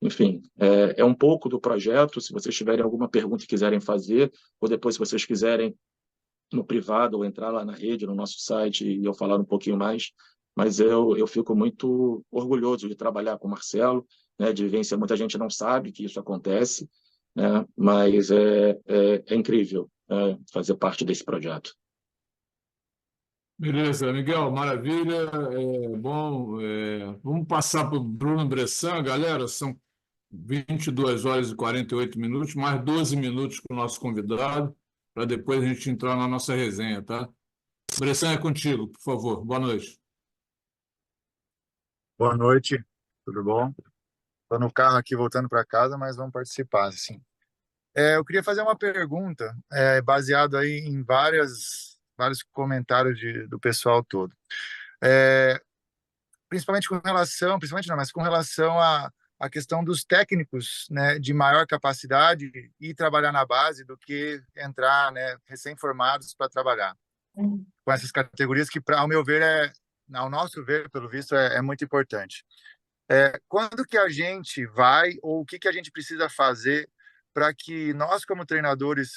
Enfim, é um pouco do projeto. Se vocês tiverem alguma pergunta e quiserem fazer, ou depois, se vocês quiserem, no privado, ou entrar lá na rede, no nosso site, e eu falar um pouquinho mais, mas eu fico muito orgulhoso de trabalhar com o Marcelo, né, de vivenciar. Muita gente não sabe que isso acontece, né, mas é incrível, fazer parte desse projeto. Beleza, Miguel, maravilha. Bom, vamos passar para o Bruno Bressan, galera. São 22 horas e 48 minutos, mais 12 minutos com o nosso convidado, para depois a gente entrar na nossa resenha, tá? Bressan, é contigo, por favor. Boa noite. Boa noite, tudo bom? Estou no carro aqui voltando para casa, mas vamos participar, sim. Eu queria fazer uma pergunta, baseado aí em várias vários comentários do pessoal todo. Principalmente com relação, principalmente não, mas com relação à questão dos técnicos, né, de maior capacidade e trabalhar na base do que entrar, né, recém-formados para trabalhar com essas categorias que, ao meu ver, ao nosso ver, pelo visto, é muito importante. Quando que a gente vai, ou o que a gente precisa fazer para que nós, como treinadores,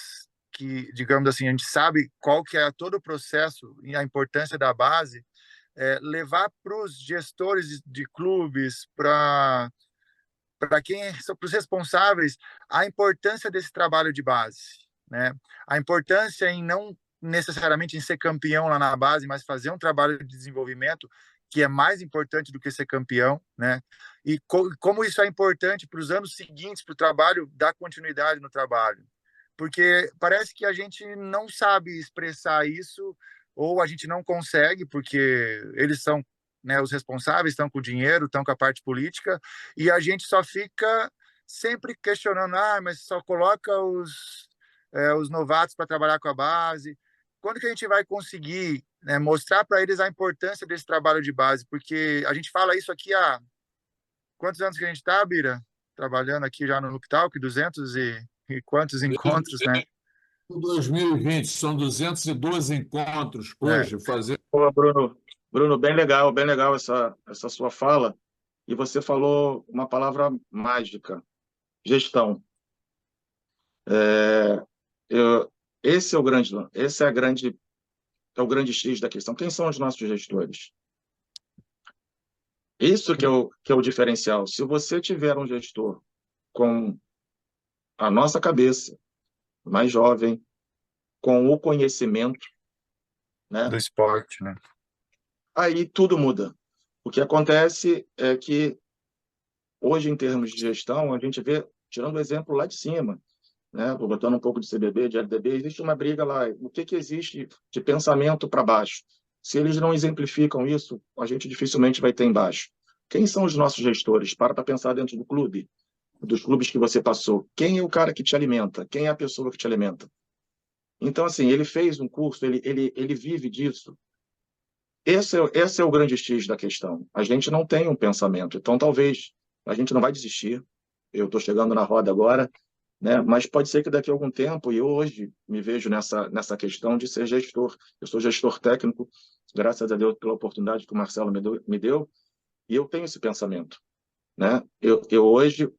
que, digamos assim, a gente sabe qual que é todo o processo e a importância da base, levar para os gestores de clubes, para quem são os responsáveis, a importância desse trabalho de base, né? A importância em não necessariamente em ser campeão lá na base, mas fazer um trabalho de desenvolvimento que é mais importante do que ser campeão, né? E como isso é importante para os anos seguintes, para o trabalho, dar continuidade no trabalho. Porque parece que a gente não sabe expressar isso, ou a gente não consegue, porque eles são, né, os responsáveis, estão com o dinheiro, estão com a parte política, e a gente só fica sempre questionando, mas só coloca os novatos para trabalhar com a base. Quando que a gente vai conseguir, né, mostrar para eles a importância desse trabalho de base? Porque a gente fala isso aqui há quantos anos que a gente está, Bira? Trabalhando aqui já no Hoop Talk, 200 e quantos encontros, né? 2020, são 212 encontros hoje. Pô, Bruno, bem legal essa sua fala. E você falou uma palavra mágica, gestão. Esse é o grande X da questão. Quem são os nossos gestores? Isso que é o diferencial. Se você tiver um gestor com a nossa cabeça, mais jovem, com o conhecimento, né, do esporte, né? Aí tudo muda. O que acontece é que hoje, em termos de gestão, a gente vê, tirando o exemplo lá de cima, né, botando um pouco de CBB, de LDB, existe uma briga lá. O que existe de pensamento para baixo? Se eles não exemplificam isso, a gente dificilmente vai ter embaixo. Quem são os nossos gestores? Para pensar dentro do clube, dos clubes que você passou. Quem é o cara que te alimenta? Quem é a pessoa que te alimenta? Então, assim, ele fez um curso, ele vive disso. Esse é o grande X da questão. A gente não tem um pensamento. Então, talvez a gente não vai desistir. Eu estou chegando na roda agora, né? Mas pode ser que daqui a algum tempo, e eu hoje me vejo nessa questão de ser gestor. Eu sou gestor técnico, graças a Deus pela oportunidade que o Marcelo me deu, e eu tenho esse pensamento, né? Eu hoje,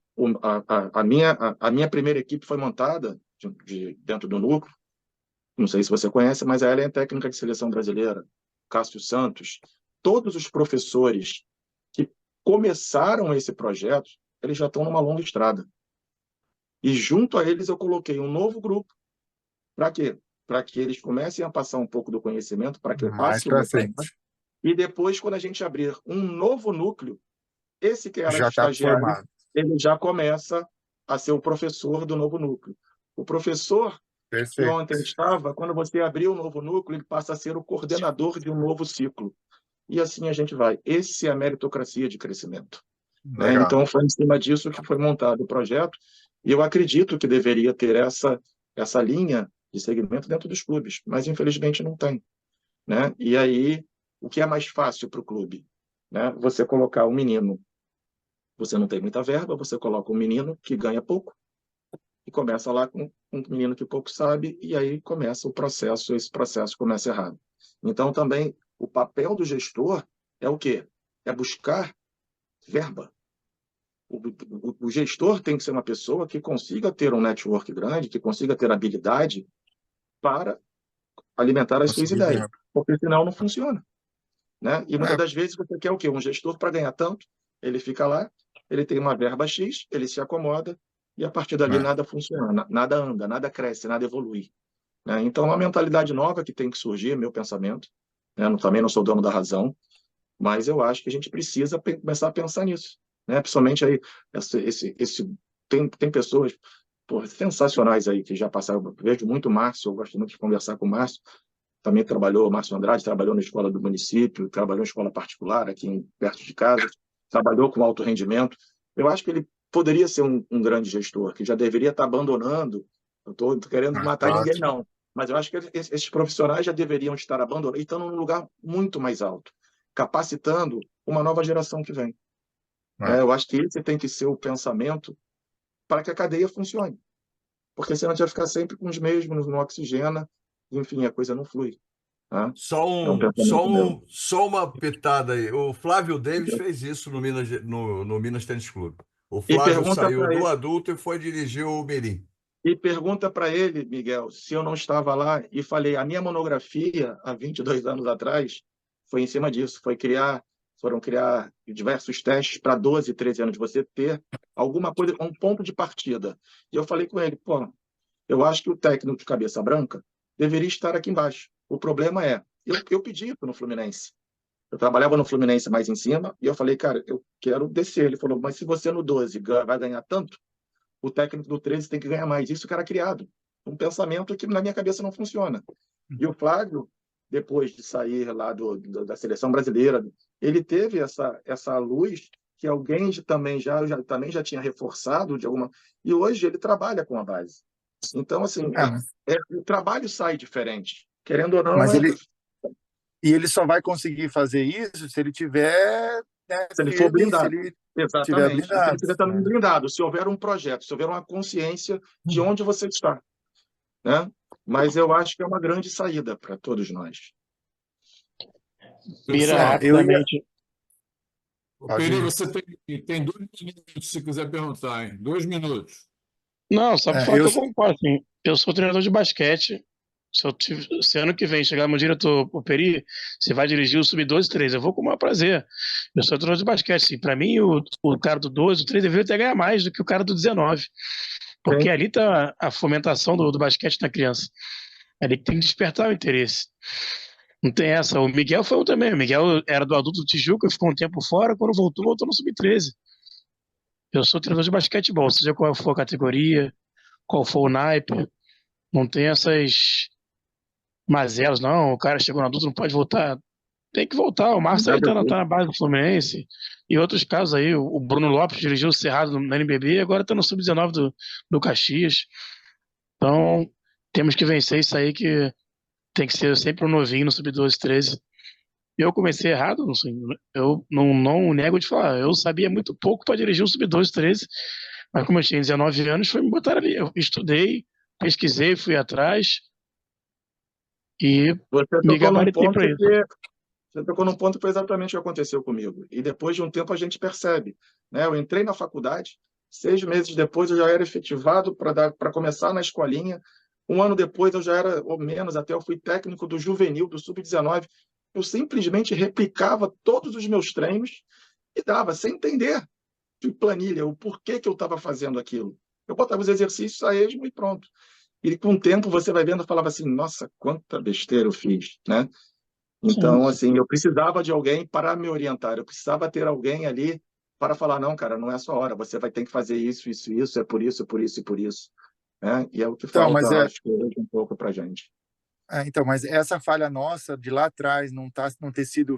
a minha primeira equipe foi montada dentro do núcleo. Não sei se você conhece, mas ela é técnica de seleção brasileira. Cássio Santos, todos os professores que começaram esse projeto, eles já estão numa longa estrada. E junto a eles eu coloquei um novo grupo. Para quê? Para que eles comecem a passar um pouco do conhecimento, para que eu passe o frente. E depois, quando a gente abrir um novo núcleo, esse que era já estagiário, ele já começa a ser o professor do novo núcleo. O professor que ontem estava, quando você abrir um novo núcleo, ele passa a ser o coordenador de um novo ciclo. E assim a gente vai. Essa é a meritocracia de crescimento. Né? Então, foi em cima disso que foi montado o projeto, e eu acredito que deveria ter essa linha de segmento dentro dos clubes, mas infelizmente não tem. Né? E aí, o que é mais fácil para o clube? Né? Você colocar um menino, você não tem muita verba, você coloca um menino que ganha pouco, e começa lá com um menino que pouco sabe, e aí começa o processo, esse processo começa errado. Então, também, o papel do gestor é o quê? É buscar verba. O gestor tem que ser uma pessoa que consiga ter um network grande, que consiga ter habilidade para alimentar as suas ideias, porque senão não funciona. Né? E muitas das vezes você quer o quê? Um gestor para ganhar tanto, ele fica lá, ele tem uma verba X, ele se acomoda, e a partir dali nada funciona, nada anda, nada cresce, nada evolui. Né? Então, é uma mentalidade nova que tem que surgir, meu pensamento. Né? Eu também não sou dono da razão, mas eu acho que a gente precisa começar a pensar nisso. Né? Principalmente aí, tem pessoas sensacionais aí que já passaram. Eu vejo muito o Márcio, eu gosto muito de conversar com o Márcio. Também o Márcio Andrade trabalhou na escola do município, trabalhou em escola particular aqui perto de casa, trabalhou com alto rendimento. Eu acho que ele poderia ser um grande gestor, que já deveria estar abandonando. Não estou querendo matar ninguém, não. Mas eu acho que esses profissionais já deveriam estar abandonando e estão num lugar muito mais alto, capacitando uma nova geração que vem. Eu acho que esse tem que ser o pensamento para que a cadeia funcione. Porque senão a gente vai ficar sempre com os mesmos, no oxigênio, enfim, a coisa não flui. Tá? Só uma pitada aí. O Flávio Davis fez isso no Minas Tênis Clube. O Flávio saiu do adulto e foi dirigir o Mirim. E pergunta para ele, Miguel, se eu não estava lá, e falei, a minha monografia, há 22 anos atrás, foi em cima disso, foram criar diversos testes para 12, 13 anos, de você ter alguma coisa, um ponto de partida. E eu falei com ele, pô, eu acho que o técnico de cabeça branca deveria estar aqui embaixo. O problema é, eu pedi isso no Fluminense. Eu trabalhava no Fluminense mais em cima, e eu falei, cara, eu quero descer. Ele falou, mas se você no 12 vai ganhar tanto, o técnico do 13 tem que ganhar mais. Isso que era criado. Um pensamento que na minha cabeça não funciona. E o Flávio, depois de sair lá da seleção brasileira, ele teve essa luz que alguém também já tinha reforçado de alguma. E hoje ele trabalha com a base. Então, assim, o trabalho sai diferente. Querendo ou não. Mas ele só vai conseguir fazer isso se ele tiver. Né, se ele for blindado. Exatamente. Se ele estiver também blindado, se houver um projeto, se houver uma consciência de onde você está. Né? Mas eu acho que é uma grande saída para todos nós. Mira, rapidamente. Peri, você tem 2 minutos, se quiser perguntar, hein? 2 minutos. Não, só para falar que eu concordo. Assim, eu sou treinador de basquete. Se ano que vem chegar meu diretor, o Peri, você vai dirigir o Sub-12 13, eu vou com o maior prazer. Eu sou treinador de basquete. Assim, para mim, o cara do 12, o 13 deveria até ganhar mais do que o cara do 19. Porque ali está a fomentação do basquete na criança. Ali que tem que despertar o interesse. Não tem essa. O Miguel foi um também. O Miguel era do adulto do Tijuca, ficou um tempo fora, quando voltou no Sub-13. Eu sou treinador de basquetebol, seja qual for a categoria, qual for o naipe. Não tem essas mazelas, não. O cara chegou no adulto, não pode voltar. Tem que voltar. O Márcio aí tá na base do Fluminense. E outros casos aí, o Bruno Lopes dirigiu o Cerrado na NBB e agora está no Sub-19 do Caxias. Então, temos que vencer isso aí, que tem que ser sempre um novinho no Sub-12, 13. Eu comecei errado, não sei, eu não nego de falar. Eu sabia muito pouco para dirigir um Sub-12, 13, mas como eu tinha 19 anos, foi me botar ali. Eu estudei, pesquisei, fui atrás e me gabaritei para isso. Você tocou num ponto que foi exatamente o que aconteceu comigo. E depois de um tempo a gente percebe. Né? Eu entrei na faculdade, 6 meses depois eu já era efetivado para começar na escolinha. 1 ano depois eu já era, ou menos até, eu fui técnico do juvenil, do Sub-19. Eu simplesmente replicava todos os meus treinos e dava, sem entender de planilha, o porquê que eu estava fazendo aquilo. Eu botava os exercícios a esmo e pronto. E com o tempo você vai vendo, eu falava assim, nossa, quanta besteira eu fiz, né? Então, assim, eu precisava de alguém para me orientar, eu precisava ter alguém ali para falar, não, cara, não é a sua hora, você vai ter que fazer isso, isso, isso, é por isso, por isso e por isso. Né? E é o que falta, acho que hoje, um pouco para a gente. Então, mas essa falha nossa de lá atrás não ter sido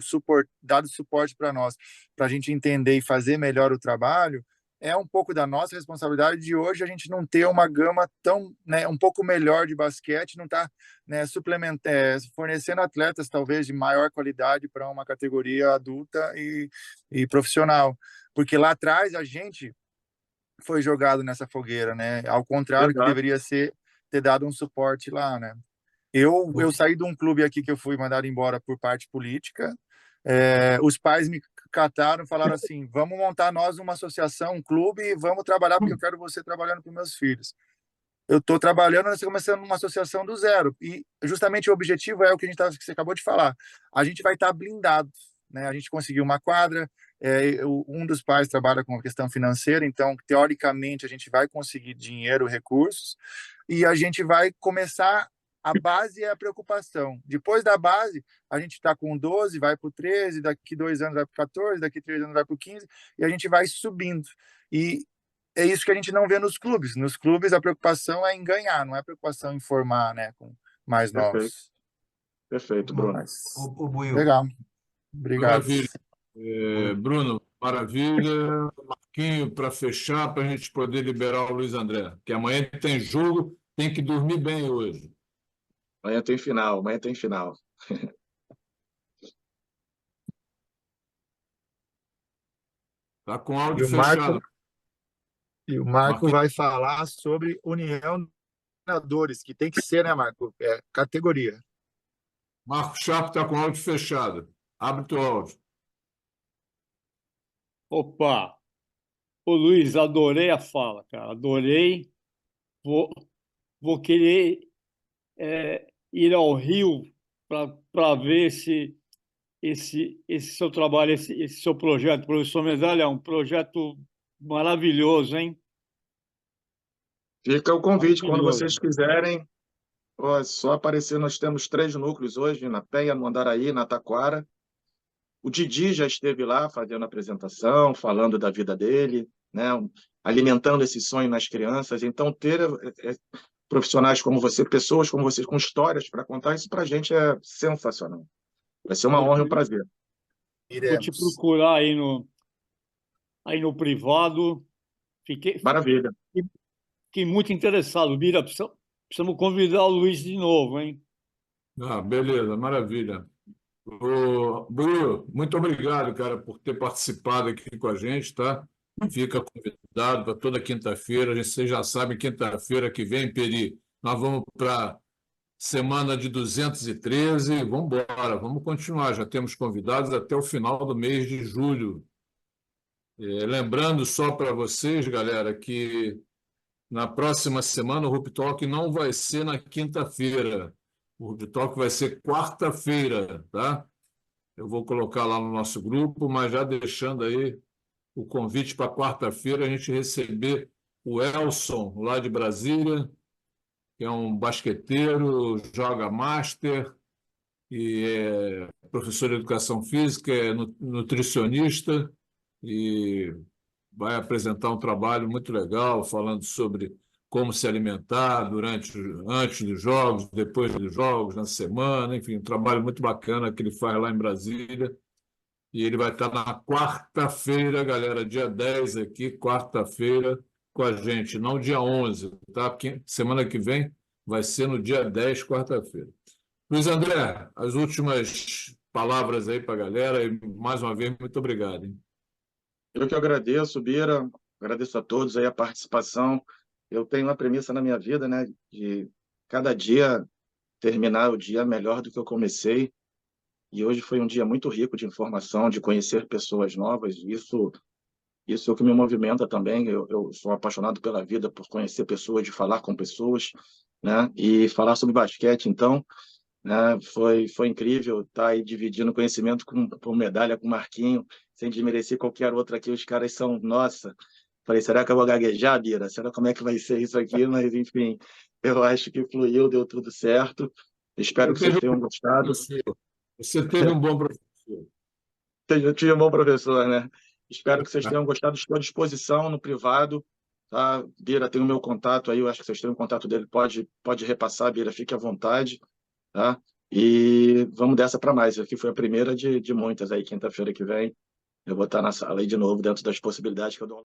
dado suporte para nós, para a gente entender e fazer melhor o trabalho, é um pouco da nossa responsabilidade de hoje a gente não ter uma gama tão, né, um pouco melhor de basquete, não estar, né, fornecendo atletas talvez de maior qualidade para uma categoria adulta e profissional, porque lá atrás a gente foi jogado nessa fogueira, né? Ao contrário que deveria ter dado um suporte lá, né? Eu saí de um clube aqui que eu fui mandado embora por parte política. Os pais me cataram, falaram assim: vamos montar nós uma associação, um clube, e vamos trabalhar porque eu quero você trabalhando para os meus filhos. Eu estou trabalhando, nós estamos começando uma associação do zero. E justamente o objetivo é o que que você acabou de falar. A gente vai estar blindado, né? A gente conseguiu uma quadra. Um dos pais trabalha com a questão financeira, então teoricamente a gente vai conseguir dinheiro, recursos, e a gente vai começar. A base é a preocupação. Depois da base, a gente está com 12, vai para o 13, daqui 2 anos vai para o 14, daqui 3 anos vai para o 15, e a gente vai subindo. E é isso que a gente não vê nos clubes. Nos clubes, a preocupação é em ganhar, não é preocupação em formar, né, com mais novos. Perfeito, Bruno. Legal. Obrigado. Maravilha. Bruno, maravilha. Marquinho, para fechar, para a gente poder liberar o Luiz André, que amanhã tem jogo, tem que dormir bem hoje. Amanhã tem final, amanhã tem final. Está com E áudio o Marco, fechado. e o Marco Marquinhos. vai falar sobre união de treinadores, que tem que ser, né, Marco? É categoria. Marco Sharp está com áudio fechado. Abre teu áudio. Opa! Ô Luiz, adorei a fala, cara. Adorei. Vou querer ir ao Rio para ver esse seu trabalho, esse seu projeto, professor Medalha, é um projeto maravilhoso, hein? Fica o convite, quando Maravilhoso. vocês quiserem, ó, é só aparecer. Nós temos 3 núcleos hoje, na Penha, no Andaraí, na Taquara. O Didi já esteve lá fazendo a apresentação, falando da vida dele, né, alimentando esse sonho nas crianças. Então, ter profissionais como você, pessoas como você, com histórias para contar, isso para a gente é sensacional. Vai ser uma honra e um prazer. Vou te procurar aí no privado. Maravilha. Fiquei muito interessado. Bira, precisamos convidar o Luiz de novo, hein? Beleza, maravilha. Bruno, muito obrigado, cara, por ter participado aqui com a gente, tá? Fica convidado para toda quinta-feira. Vocês já sabem, quinta-feira que vem, Peri, nós vamos para a semana de 213. Vamos embora, vamos continuar. Já temos convidados até o final do mês de julho. Lembrando só para vocês, galera, que na próxima semana o Rup Talk não vai ser na quinta-feira. O Rup Talk vai ser quarta-feira, tá? Eu vou colocar lá no nosso grupo, mas já deixando aí o convite para quarta-feira a gente receber o Elson, lá de Brasília, que é um basqueteiro, joga master e é professor de educação física, é nutricionista e vai apresentar um trabalho muito legal falando sobre como se alimentar antes dos jogos, depois dos jogos, na semana, enfim, um trabalho muito bacana que ele faz lá em Brasília. E ele vai estar na quarta-feira, galera, dia 10 aqui, quarta-feira, com a gente, não dia 11, tá? Porque semana que vem vai ser no dia 10, quarta-feira. Luiz André, as últimas palavras aí para a galera e, mais uma vez, muito obrigado, hein? Eu que agradeço, Bira, agradeço a todos aí a participação. Eu tenho uma premissa na minha vida, né, de cada dia terminar o dia melhor do que eu comecei. E hoje foi um dia muito rico de informação, de conhecer pessoas novas. Isso é o que me movimenta também. Eu sou apaixonado pela vida, por conhecer pessoas, de falar com pessoas, né, e falar sobre basquete, então, né, foi incrível estar aí dividindo conhecimento com Medalha, com Marquinho, sem desmerecer qualquer outro aqui. Os caras são, nossa, falei, será que eu vou gaguejar, Bira? Será como é que vai ser isso aqui? Mas, enfim, eu acho que fluiu, deu tudo certo. Espero que vocês tenham gostado. Você teve um bom professor. Eu tive um bom professor, né? Espero que vocês tenham gostado. Estou à disposição no privado, tá? Bira, tem o meu contato aí, eu acho que vocês têm o contato dele, pode repassar, Bira, fique à vontade, tá? E vamos dessa para mais. Aqui foi a primeira de muitas aí, quinta-feira que vem. Eu vou estar na sala aí de novo, dentro das possibilidades que eu dou.